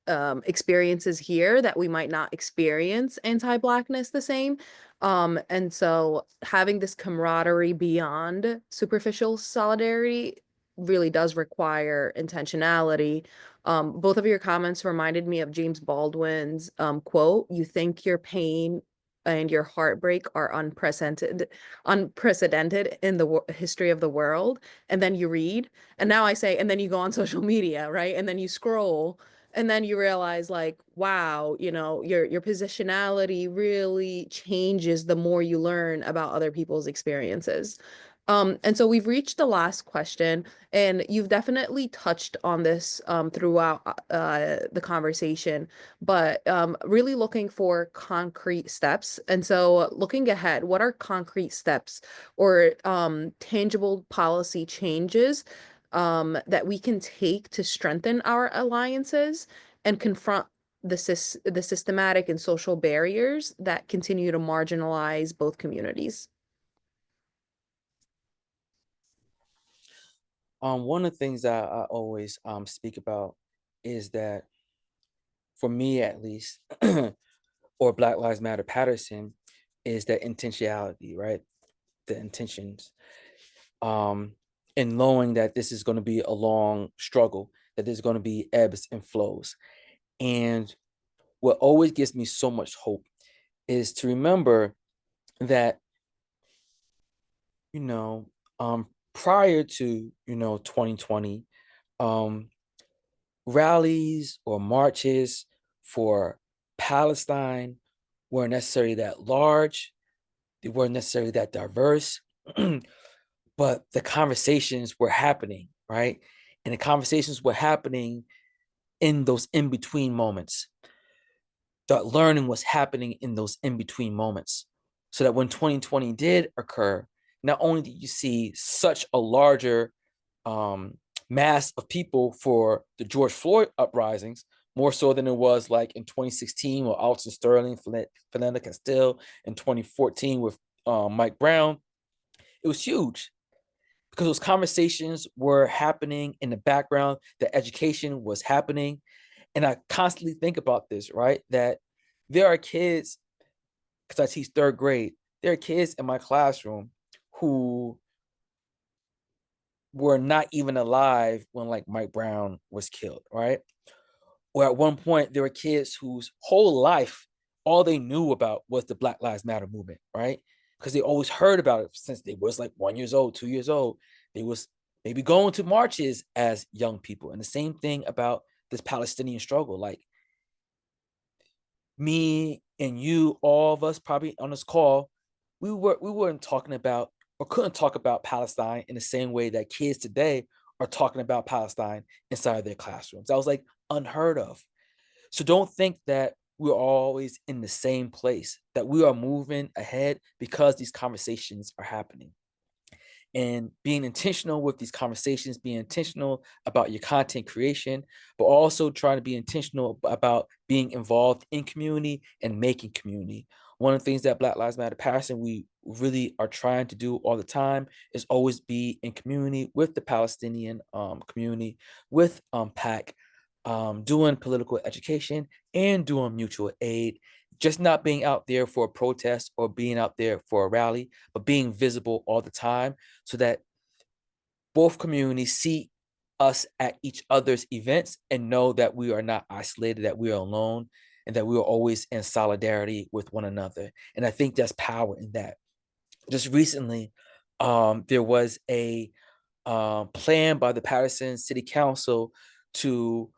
experiences here that we might not experience anti-Blackness the same. And so having this camaraderie beyond superficial solidarity really does require intentionality. Both of your comments reminded me of James Baldwin's quote, "You think your pain and your heartbreak are unprecedented in the history of the world." And then you read, and now I say, and then you go on social media, right? And then you scroll, and then you realize, like, wow, your positionality really changes the more you learn about other people's experiences. And so we've reached the last question, and you've definitely touched on this throughout the conversation, but really looking for concrete steps. And so looking ahead, what are concrete steps or tangible policy changes that we can take to strengthen our alliances and confront the systematic and social barriers that continue to marginalize both communities? One of the things that I always speak about is that, for me at least, or Black Lives Matter Paterson, is that intentionality, right? The intentions. And knowing that this is going to be a long struggle, that there's going to be ebbs and flows. And what always gives me so much hope is to remember that, you know, prior to, 2020, rallies or marches for Palestine weren't necessarily that large, they weren't necessarily that diverse, but the conversations were happening, right? And the conversations were happening in those in between moments. The learning was happening in those in between moments. So that when 2020 did occur, not only did you see such a larger um, mass of people for the George Floyd uprisings, more so than it was like in 2016 with Alton Sterling, Philando Castile, in 2014 with Mike Brown. It was huge because those conversations were happening in the background, the education was happening. And I constantly think about this, right? That there are kids, because I teach third grade, there are kids in my classroom who were not even alive when like Mike Brown was killed, right? Or at one point, there were kids whose whole life, all they knew about was the Black Lives Matter movement, right? Because they always heard about it since they was like 1 years old, 2 years old. They was maybe going to marches as young people. And the same thing about this Palestinian struggle. Like me and you, all of us probably on this call, we weren't talking about or couldn't talk about Palestine in the same way that kids today are talking about Palestine inside their classrooms. That was like unheard of. So don't think that we're always in the same place, that we are moving ahead because these conversations are happening. And being intentional with these conversations, being intentional about your content creation, but also trying to be intentional about being involved in community and making community. One of the things that Black Lives Matter Paterson, we really are trying to do all the time is always be in community with the Palestinian community, with PAC, doing political education and doing mutual aid, just not being out there for a protest or being out there for a rally, but being visible all the time so that both communities see us at each other's events and know that we are not isolated, that we are alone, and that we are always in solidarity with one another. And I think there's power in that. Just recently, there was a plan by the Paterson City Council to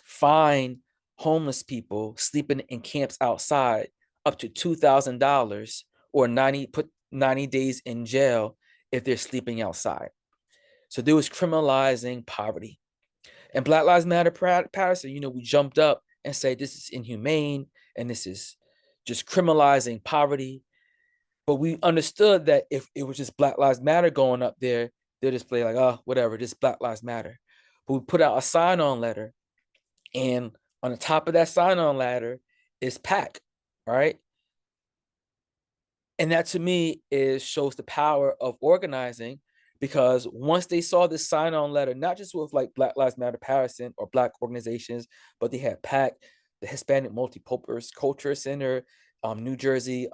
fine homeless people sleeping in camps outside up to $2,000 or 90 days in jail if they're sleeping outside. So there was criminalizing poverty. And Black Lives Matter Paterson, we jumped up and say this is inhumane and this is just criminalizing poverty. But we understood that if it was just Black Lives Matter going up there, they'll just play like, oh, whatever, just Black Lives Matter. But we put out a sign-on letter, and on the top of that sign-on letter is PAC, right? And that to me is shows the power of organizing, because once they saw this sign-on letter, not just with like Black Lives Matter Paterson or Black organizations, but they had PAC, the Hispanic Multipurpose Culture Center, New Jersey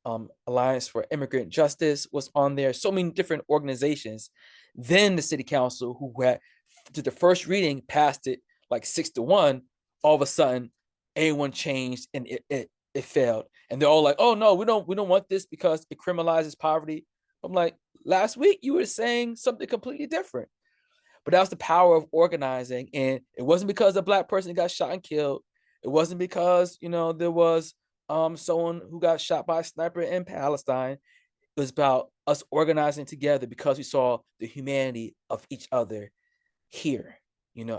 Alliance for Immigrant Justice was on there, so many different organizations. Then the city council, who had did the first reading, passed it like 6-1. All of a sudden, everyone changed and it failed. And they're all like, "Oh no, we don't want this because it criminalizes poverty." I'm like, last week you were saying something completely different. But that was the power of organizing, and it wasn't because a Black person got shot and killed. It wasn't because there was someone who got shot by a sniper in Palestine. It was about us organizing together because we saw the humanity of each other here,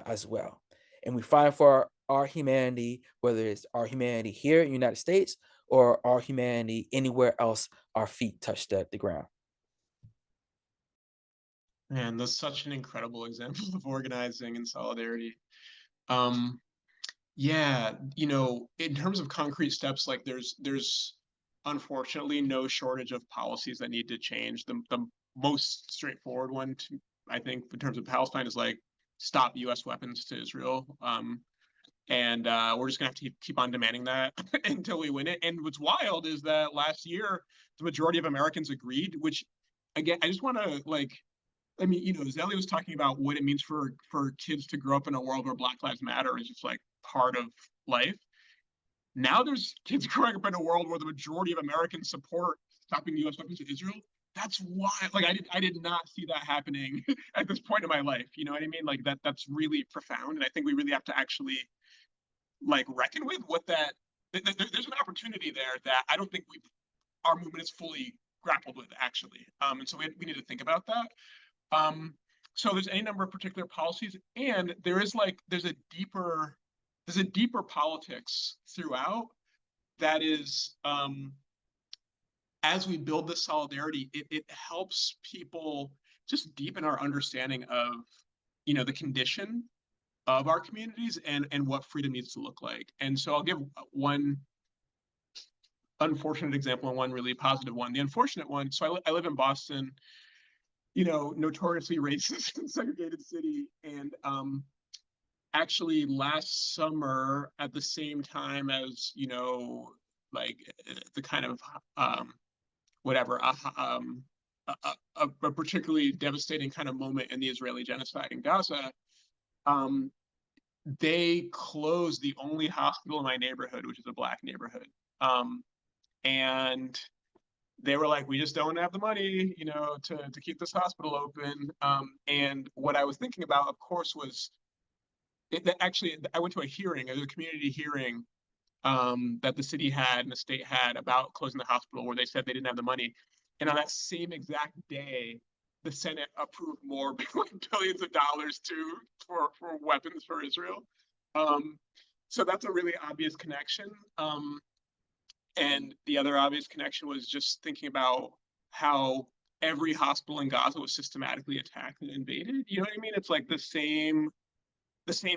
as well. And we find for our humanity, whether it's our humanity here in the United States or our humanity anywhere else our feet touch the ground. Man, that's such an incredible example of organizing and solidarity. Um, yeah, in terms of concrete steps, like there's unfortunately no shortage of policies that need to change. The most straightforward one, I think, in terms of Palestine, is like stop U.S. weapons to Israel. And we're just gonna have to keep on demanding that until we win it. And what's wild is that last year the majority of Americans agreed, which again, I just want to like I mean, Zellie was talking about what it means for kids to grow up in a world where Black Lives Matter is just like part of life. Now there's kids growing up in a world where the majority of Americans support stopping U.S. weapons to Israel. That's why, like, I did not see that happening at this point in my life. You know what I mean? Like that's really profound, and I think we really have to actually like reckon with what that there's an opportunity there that I don't think our movement is fully grappled with actually, and so we need to think about that. Um, so there's any number of particular policies, and there's a deeper politics throughout that is, as we build this solidarity, it helps people just deepen our understanding of, the condition of our communities and what freedom needs to look like. And so I'll give one unfortunate example and one really positive one. The unfortunate one, so I live in Boston, notoriously racist and segregated city. And actually last summer at the same time as, like the kind of whatever, a particularly devastating kind of moment in the Israeli genocide in Gaza, um, they closed the only hospital in my neighborhood, which is a Black neighborhood. Um, and they were like, we just don't have the money, to keep this hospital open. And what I was thinking about, of course, was actually, I went to a hearing, a community hearing, that the city had and the state had about closing the hospital, where they said they didn't have the money. And on that same exact day, the Senate approved more billions of dollars for weapons for Israel. Um, so that's a really obvious connection. And the other obvious connection was just thinking about how every hospital in Gaza was systematically attacked and invaded. You know what I mean? It's like the same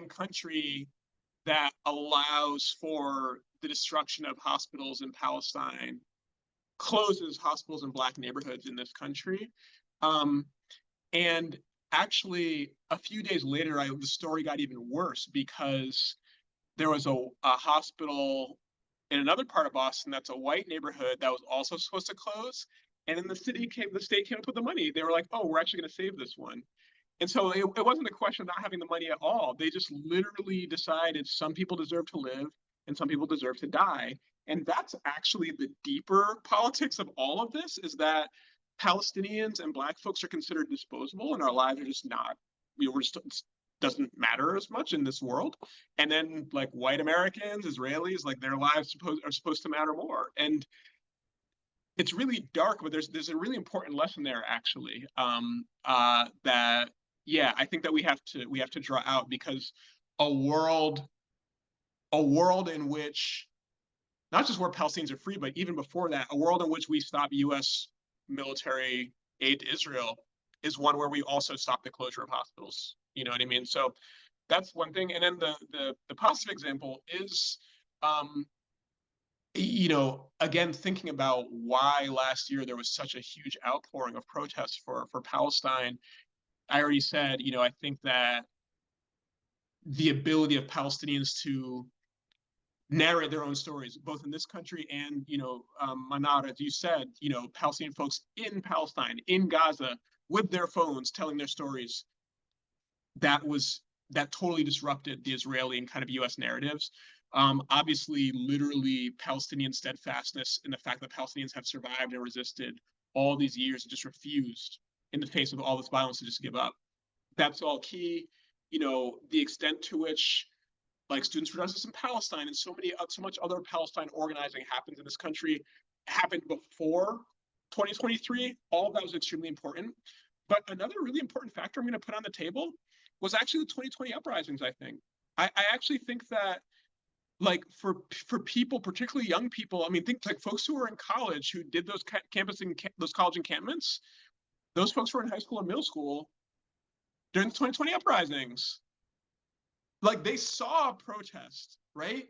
country that allows for the destruction of hospitals in Palestine closes hospitals in Black neighborhoods in this country. Um, and actually, a few days later, the story got even worse because there was a hospital in another part of Boston that's a white neighborhood that was also supposed to close. And then the state came up with the money. They were like, oh, we're actually going to save this one. And so it wasn't a question of not having the money at all. They just literally decided some people deserve to live and some people deserve to die. And that's actually the deeper politics of all of this, is that Palestinians and Black folks are considered disposable and our lives are just not, we're just, doesn't matter as much in this world. And then like white Americans, Israelis, like their lives are supposed to matter more. And it's really dark, but there's a really important lesson there actually, that yeah, I think that we have to draw out, because a world a world in which, not just where Palestinians are free, but even before that, a world in which we stop U.S. military aid to Israel is one where we also stop the closure of hospitals. You know what I mean? So that's one thing. And then the positive example is, um, again, thinking about why last year there was such a huge outpouring of protests for Palestine. I already said, I think that the ability of Palestinians to narrate their own stories, both in this country and, Manara, as you said, Palestinian folks in Palestine, in Gaza, with their phones, telling their stories, that totally disrupted the Israeli and kind of U.S. narratives. Obviously, literally, Palestinian steadfastness in the fact that Palestinians have survived and resisted all these years and just refused, in the face of all this violence, to just give up. That's all key. The extent to which, like, Students for Justice in Palestine and so much other Palestine organizing happens in this country happened before 2023. All of that was extremely important. But another really important factor I'm going to put on the table was actually the 2020 uprisings. I think I actually think that, like, for people, particularly young people, I mean, think like folks who were in college who did those college encampments. Those folks were in high school and middle school during the 2020 uprisings. Like, they saw a protest, right?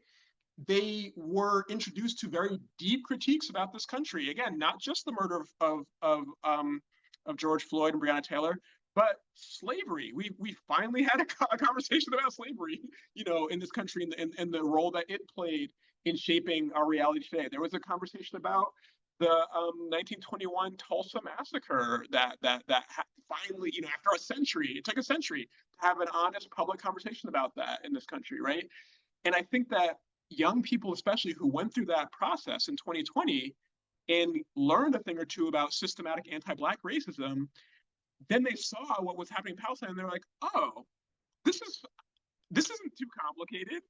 They were introduced to very deep critiques about this country. Again, not just the murder of George Floyd and Breonna Taylor, but slavery. We finally had a conversation about slavery, in this country, and the role that it played in shaping our reality today. There was a conversation about the 1921 Tulsa massacre that finally, after a century, it took a century to have an honest public conversation about that in this country, right? And I think that young people, especially, who went through that process in 2020 and learned a thing or two about systematic anti-Black racism, then they saw what was happening in Palestine, and they're like, oh, this isn't too complicated.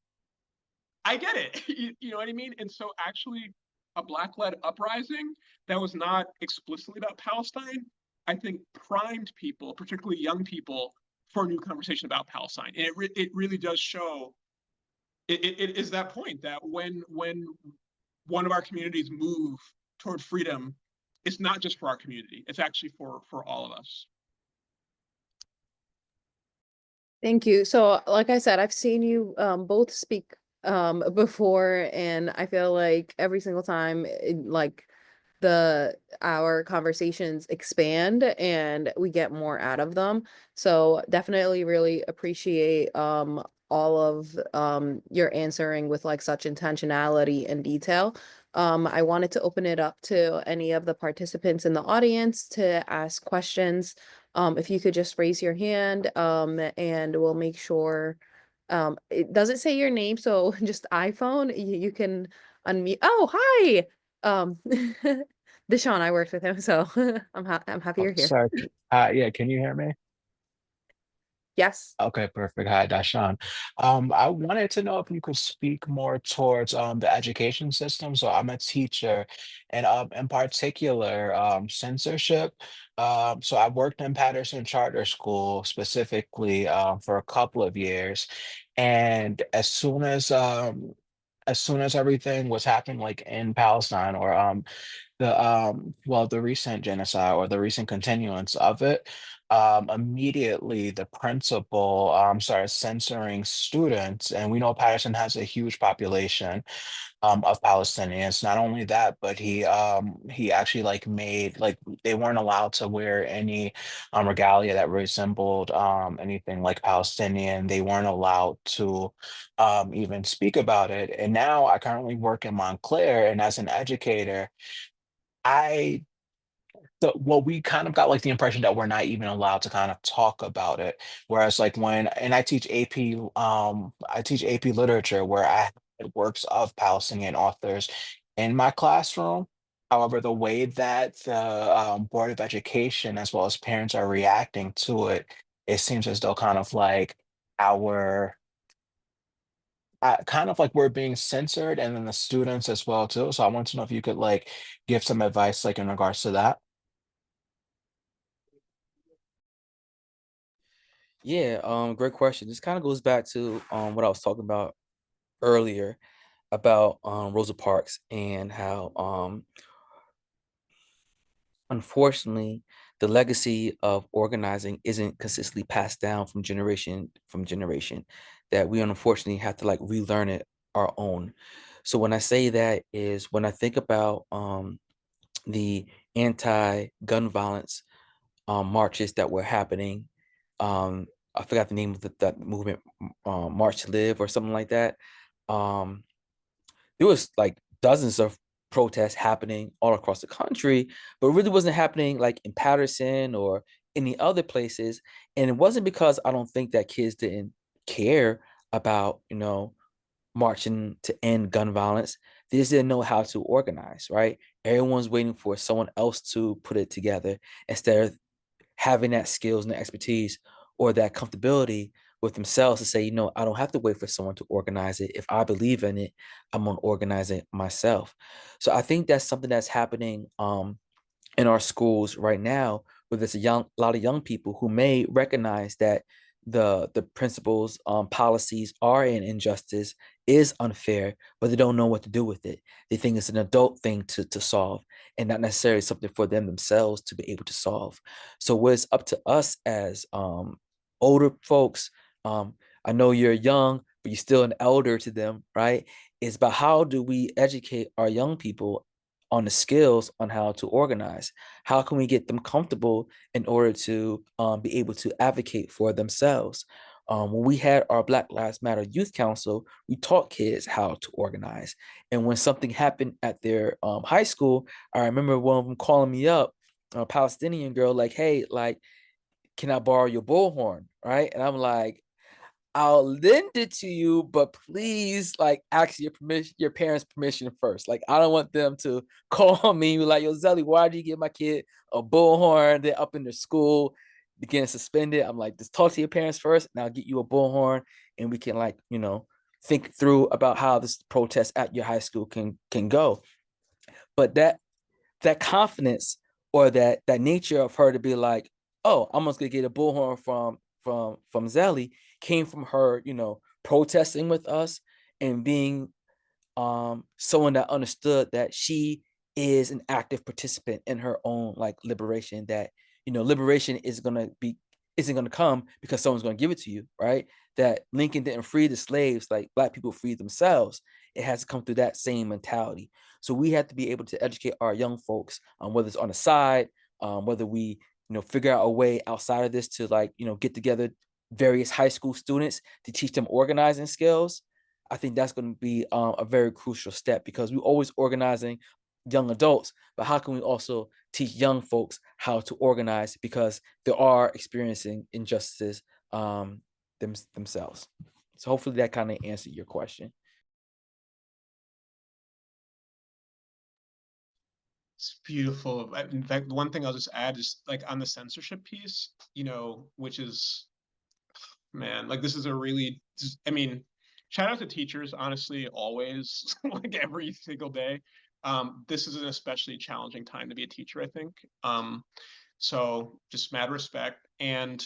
I get it. You know what I mean? And so actually a black-led uprising that was not explicitly about Palestine, I think primed people, particularly young people, for a new conversation about Palestine. And it really does show it is that point that when one of our communities move toward freedom, it's not just for our community, it's actually for all of us. Thank you. So, like I said, I've seen you both speak before, and I feel like every single time, like our conversations expand and we get more out of them. So, definitely really appreciate all of your answering with like such intentionality and detail. I wanted to open it up to any of the participants in the audience to ask questions. If you could just raise your hand, and we'll make sure, it doesn't say your name, so just iPhone, you can unmute. Oh, hi. Um, Deshaun, I worked with him, so I'm happy Oh, you're here. sorry. Yeah, can you hear me? Yes. Okay, perfect. Hi, Dashan. I wanted to know if you could speak more towards the education system. So I'm a teacher, and in particular, censorship. So I worked in Patterson Charter School specifically for a couple of years, and as soon as everything was happening, like in Palestine or the recent genocide or the recent continuance of it, immediately the principal started censoring students, and we know Patterson has a huge population of Palestinians. Not only that, but he actually like made like they weren't allowed to wear any regalia that resembled anything like Palestinian. They weren't allowed to even speak about it. And now I currently work in Montclair, and as an educator, I well, we kind of got like the impression that we're not even allowed to kind of talk about it. Whereas like when and I teach AP literature where I had works of Palestinian authors in my classroom. However, the way that the Board of Education as well as parents are reacting to it, it seems as though our kind of like we're being censored, and then the students as well too. So I want to know if you could like give some advice like in regards to that. Yeah, great question. This kind of goes back to what I was talking about earlier about Rosa Parks and how unfortunately the legacy of organizing isn't consistently passed down from generation, that we unfortunately have to like relearn it our own. So when I say that is when I think about the anti-gun violence marches that were happening. I forgot the name of that movement, March to Live or something like that. Um, there was like dozens of protests happening all across the country, but it really wasn't happening like in Patterson or any other places. And it wasn't because I don't think that kids didn't care about, marching to end gun violence. They just didn't know how to organize, right? Everyone's waiting for someone else to put it together instead of having that skills and the expertise or that comfortability with themselves to say, I don't have to wait for someone to organize it. If I believe in it, I'm gonna organize it myself. So I think that's something that's happening in our schools right now, where there's a lot of young people who may recognize that the principles, policies are an injustice, is unfair, but they don't know what to do with it. They think it's an adult thing to solve, and not necessarily something for them themselves to be able to solve. So, what it's up to us as older folks, um, I know you're young, but you're still an elder to them, right? It's about how do we educate our young people on the skills on how to organize. How can we get them comfortable in order to be able to advocate for themselves? When we had our Black Lives Matter Youth Council, we taught kids how to organize. And when something happened at their high school, I remember one of them calling me up, a Palestinian girl, like, "Hey, like, can I borrow your bullhorn?" Right? And I'm like, I'll lend it to you, but please, like, ask your parents' permission first. Like, I don't want them to call me like, "Yo, Zellie, why did you give my kid a bullhorn? They're up in their school, getting suspended." I'm like, just talk to your parents first, and I'll get you a bullhorn, and we can like, think through about how this protest at your high school can go. But that confidence or that nature of her to be like, oh, I'm just gonna get a bullhorn from Zellie came from her, protesting with us and being someone that understood that she is an active participant in her own like liberation, that liberation isn't gonna come because someone's gonna give it to you, right? That Lincoln didn't free the slaves like Black people freed themselves. It has to come through that same mentality. So we have to be able to educate our young folks, whether it's on the side, whether we figure out a way outside of this to like get together various high school students to teach them organizing skills. I think that's going to be a very crucial step, because we're always organizing young adults, but how can we also teach young folks how to organize, because they are experiencing injustices themselves. So hopefully that kind of answered your question. It's beautiful. In fact, one thing I'll just add is like on the censorship piece, which is, man, like this is a really, I mean, shout out to teachers, honestly, always, like every single day. This is an especially challenging time to be a teacher, I think. So just mad respect. And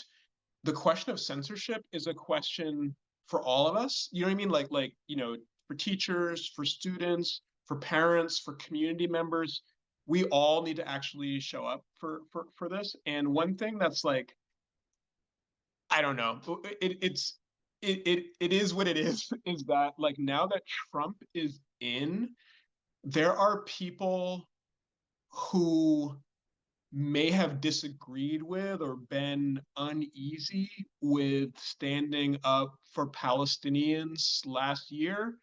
the question of censorship is a question for all of us. You know what I mean? For teachers, for students, for parents, for community members, we all need to actually show up for this. And one thing that's like, I don't know, it is what it is that like now that Trump is in, there are people who may have disagreed with or been uneasy with standing up for Palestinians last year,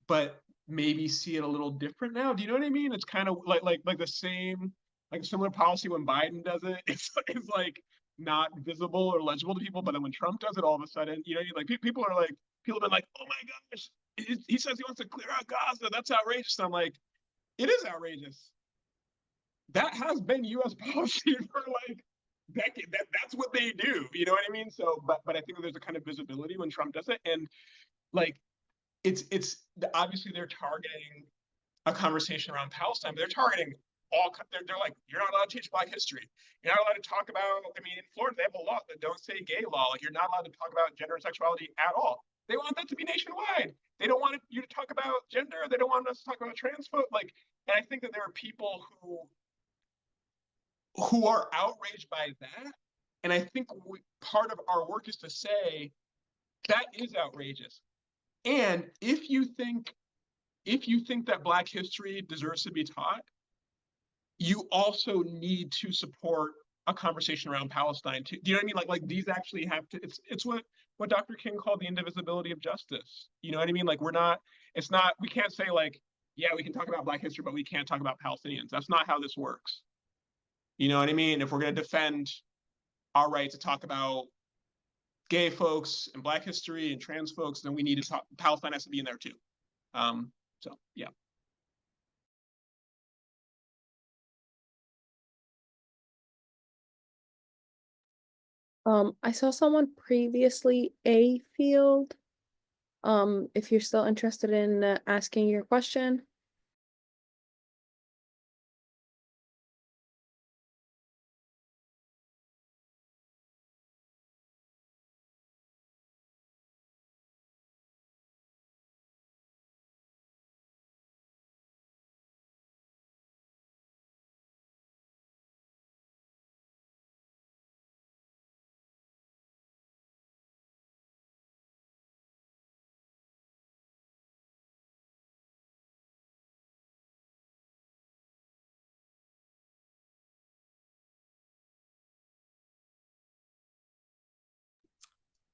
but maybe see it a little different now. Do you know what I mean? It's kind of like the same, like a similar policy when Biden does it. It's like not visible or legible to people, but then when Trump does it, all of a sudden, like people are like, people have been like, oh my gosh, he says he wants to clear out Gaza. That's outrageous. And I'm like, it is outrageous. That has been U.S. policy for like decades. That's what they do. You know what I mean? So, but I think there's a kind of visibility when Trump does it, and like it's obviously they're targeting a conversation around Palestine, but they're targeting all. They're like, you're not allowed to teach Black history. You're not allowed to talk about. I mean, in Florida, they have a law that don't say gay law. Like, you're not allowed to talk about gender and sexuality at all. They want that to be nationwide. They don't want you to talk about gender. They don't want us to talk about trans folk. Like, and I think that there are people who are outraged by that. And I think part of our work is to say that is outrageous. And if you think that Black history deserves to be taught, you also need to support a conversation around Palestine too. Do you know what I mean? Like these actually have to. It's what Dr. King called the indivisibility of justice. You know what I mean? Like it's not. We can't say like, yeah, we can talk about Black history, but we can't talk about Palestinians. That's not how this works. You know what I mean? If we're going to defend our right to talk about gay folks and Black history and trans folks, then we need to talk. Palestine has to be in there too. So yeah. I saw someone previously A field. If you're still interested in asking your question.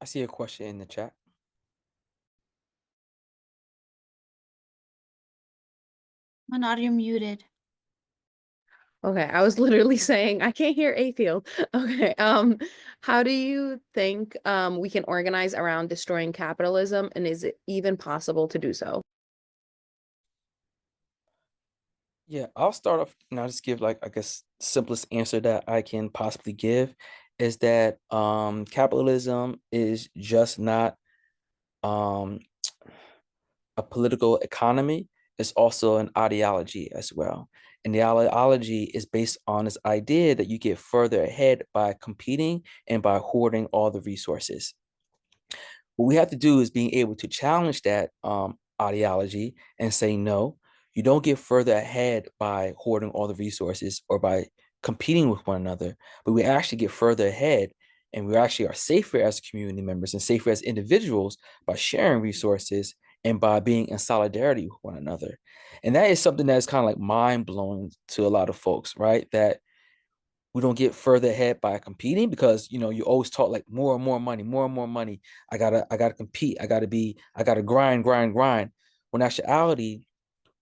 I see a question in the chat. Manad, you're muted. Okay, I was literally saying I can't hear A field. Okay, how do you think we can organize around destroying capitalism, and is it even possible to do so? Yeah, I'll start off and I'll just give like, I guess, simplest answer that I can possibly give is that capitalism is just not um a political economy is also an ideology as well. And the ideology is based on this idea that you get further ahead by competing and by hoarding all the resources. What we have to do is being able to challenge that ideology and say, no, you don't get further ahead by hoarding all the resources or by competing with one another, but we actually get further ahead and we actually are safer as community members and safer as individuals by sharing resources and by being in solidarity with one another. And that is something that is kind of like mind blowing to a lot of folks, right? That we don't get further ahead by competing because you always taught like more and more money, more and more money. I gotta compete. I gotta grind. When in actuality,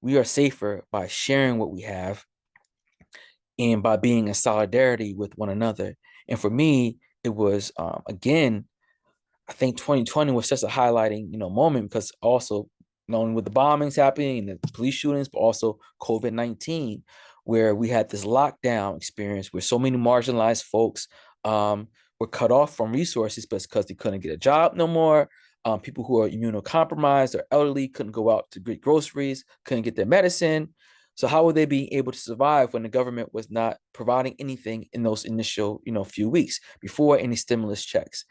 we are safer by sharing what we have and by being in solidarity with one another. And for me, it was again, I think 2020 was just a highlighting, moment because also not only with the bombings happening and the police shootings, but also COVID-19, where we had this lockdown experience where so many marginalized folks were cut off from resources, but it's because they couldn't get a job no more. People who are immunocompromised or elderly couldn't go out to get groceries, couldn't get their medicine. So how were they being able to survive when the government was not providing anything in those initial, few weeks before any stimulus checks?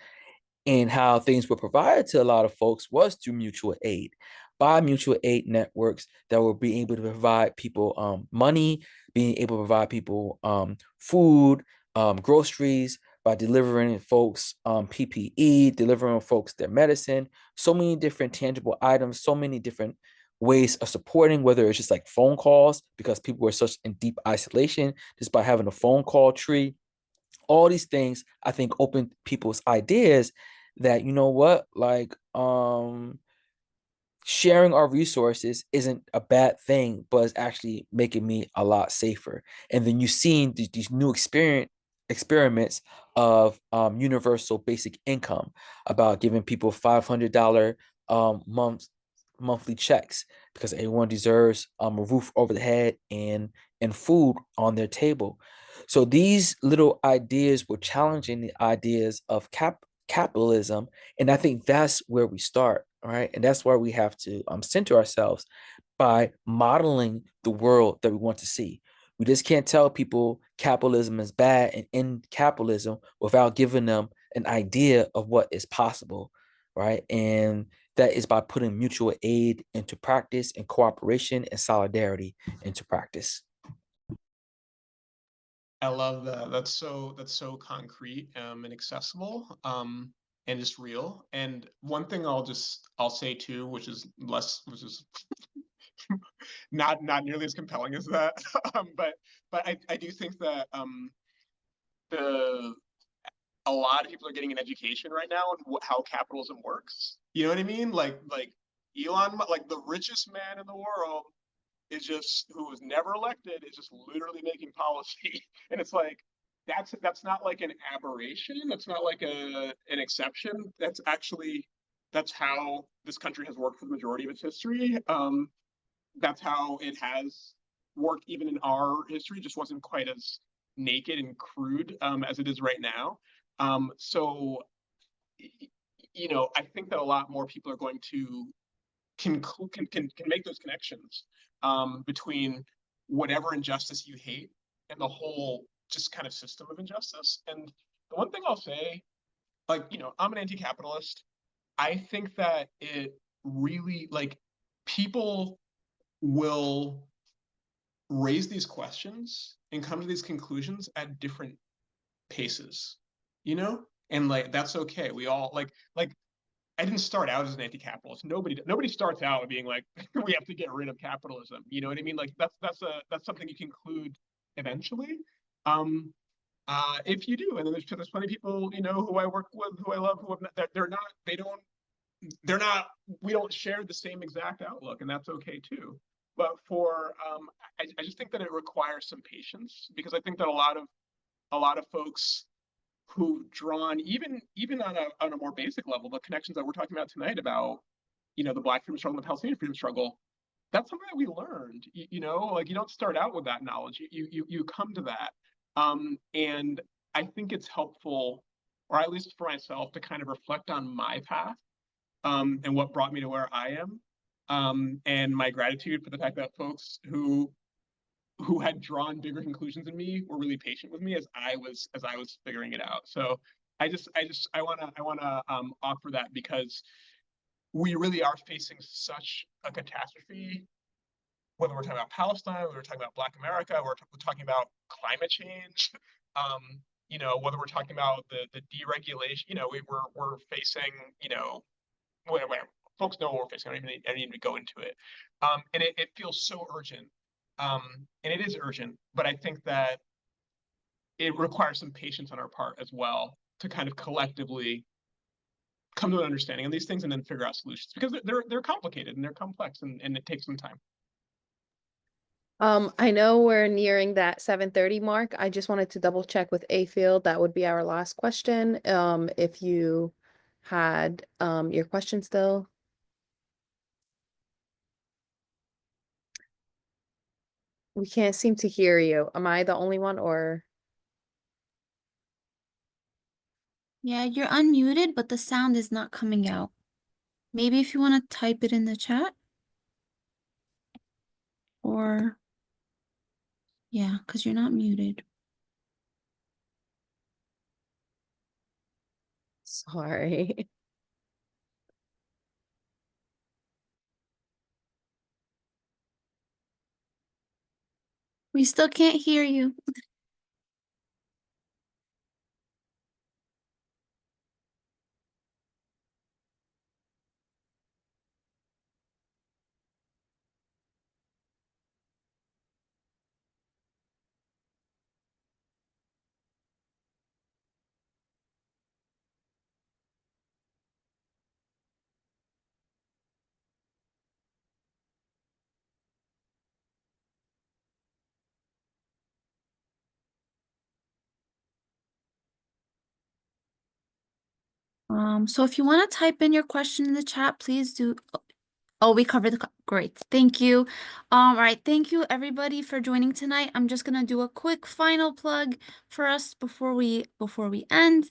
And how things were provided to a lot of folks was through mutual aid, by mutual aid networks that were being able to provide people money, being able to provide people food, groceries, by delivering folks PPE, delivering folks their medicine, so many different tangible items, so many different ways of supporting, whether it's just like phone calls, because people were such in deep isolation, just by having a phone call tree. All these things I think open people's ideas that like sharing our resources isn't a bad thing, but it's actually making me a lot safer. And then you've seen these new experiments of universal basic income, about giving people $500 monthly checks because everyone deserves a roof over the head and food on their table. So these little ideas were challenging the ideas of capitalism, and I think that's where we start, right? And that's why we have to center ourselves by modeling the world that we want to see. We just can't tell people capitalism is bad and end capitalism without giving them an idea of what is possible, right? And that is by putting mutual aid into practice and cooperation and solidarity into practice. I love that. That's so concrete and accessible and just real. And one thing I'll say too, which is not nearly as compelling as that, but I do think that the a lot of people are getting an education right now on how capitalism works. You know what I mean? Like Elon, like the richest man in the world who was never elected, is just literally making policy. And it's like that's not like an aberration, that's not like an exception, that's how this country has worked for the majority of its history. That's how it has worked even in our history, just wasn't quite as naked and crude as it is right now. So I think that a lot more people are going to can make those connections between whatever injustice you hate and the whole just kind of system of injustice. And the one thing I'll say, like, I'm an anti-capitalist. I think that it really, like, people will raise these questions and come to these conclusions at different paces, and like that's okay. We all like I didn't start out as an anti-capitalist. Nobody starts out being like, we have to get rid of capitalism. You know what I mean? Like that's something you conclude eventually. Um, if you do, and then there's plenty of people who I work with, who I love, who have not, they're not they don't they're not we don't share the same exact outlook, and that's okay too. But I just think that it requires some patience, because I think that a lot of folks who've drawn, even on a more basic level, the connections that we're talking about tonight about the Black freedom struggle and the Palestinian freedom struggle, that's something that we learned. Like, you don't start out with that knowledge, you come to that. And I think it's helpful, or at least for myself, to kind of reflect on my path and what brought me to where I am. and my gratitude for the fact that folks who had drawn bigger conclusions than me were really patient with me as I was figuring it out. So I wanna offer that because we really are facing such a catastrophe, whether we're talking about Palestine, whether we're talking about Black America, we're talking about climate change, whether we're talking about the deregulation, we're facing, whatever. Folks know what we're facing. I don't even need to go into it. And it feels so urgent. And it is urgent, but I think that it requires some patience on our part as well to kind of collectively come to an understanding of these things and then figure out solutions because they're complicated and they're complex and it takes some time. I know we're nearing that 7:30 mark. I just wanted to double check with A Field. That would be our last question. If you had your question still. We can't seem to hear you. Am I the only one or? Yeah, you're unmuted, but the sound is not coming out. Maybe if you want to type it in the chat. Or, yeah, because you're not muted. Sorry. We still can't hear you. So if you want to type in your question in the chat, please do. Oh, we covered great. Thank you. All right. Thank you everybody for joining tonight. I'm just gonna do a quick final plug for us before we end.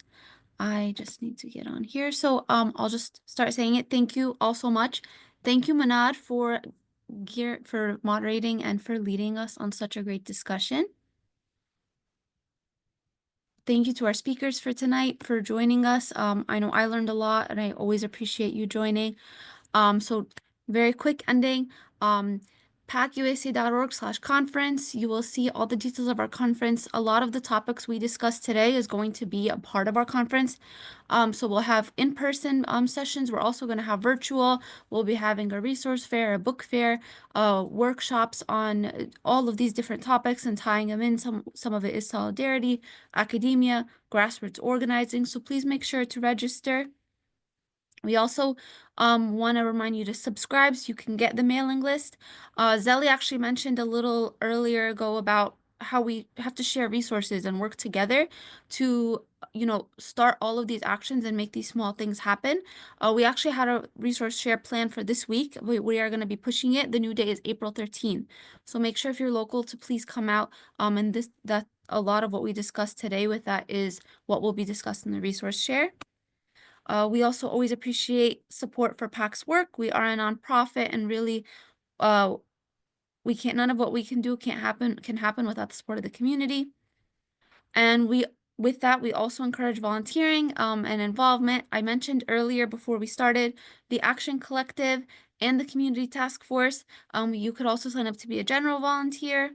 I just need to get on here. So I'll just start saying it. Thank you all so much. Thank you, Manad, for moderating and for leading us on such a great discussion. Thank you to our speakers for tonight for joining us. I know I learned a lot and I always appreciate you joining. So very quick ending, pacusa.org/conference. You will see all the details of our conference. A lot of the topics we discussed today is going to be a part of our conference. So we'll have in-person sessions. We're also going to have virtual. We'll be having a resource fair, a book fair, workshops on all of these different topics and tying them in. Some of it is solidarity, academia, grassroots organizing. So please make sure to register. We also want to remind you to subscribe so you can get the mailing list. Zellie actually mentioned a little earlier ago about how we have to share resources and work together to, start all of these actions and make these small things happen. We actually had a resource share plan for this week. We are going to be pushing it. The new day is April 13th. So make sure if you're local to please come out. And that a lot of what we discussed today with that is what will be discussed in the resource share. We also always appreciate support for PAC's work. We are a nonprofit and really none of what we can do can happen without the support of the community. And with that, we also encourage volunteering and involvement. I mentioned earlier before we started the Action Collective and the Community Task Force. You could also sign up to be a general volunteer.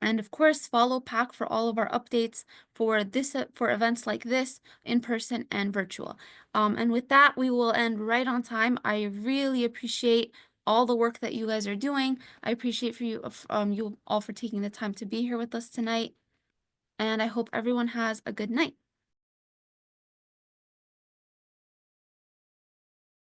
And of course, follow PAC for all of our updates for events like this, in person and virtual. And with that, we will end right on time. I really appreciate all the work that you guys are doing. I appreciate you all for taking the time to be here with us tonight. And I hope everyone has a good night.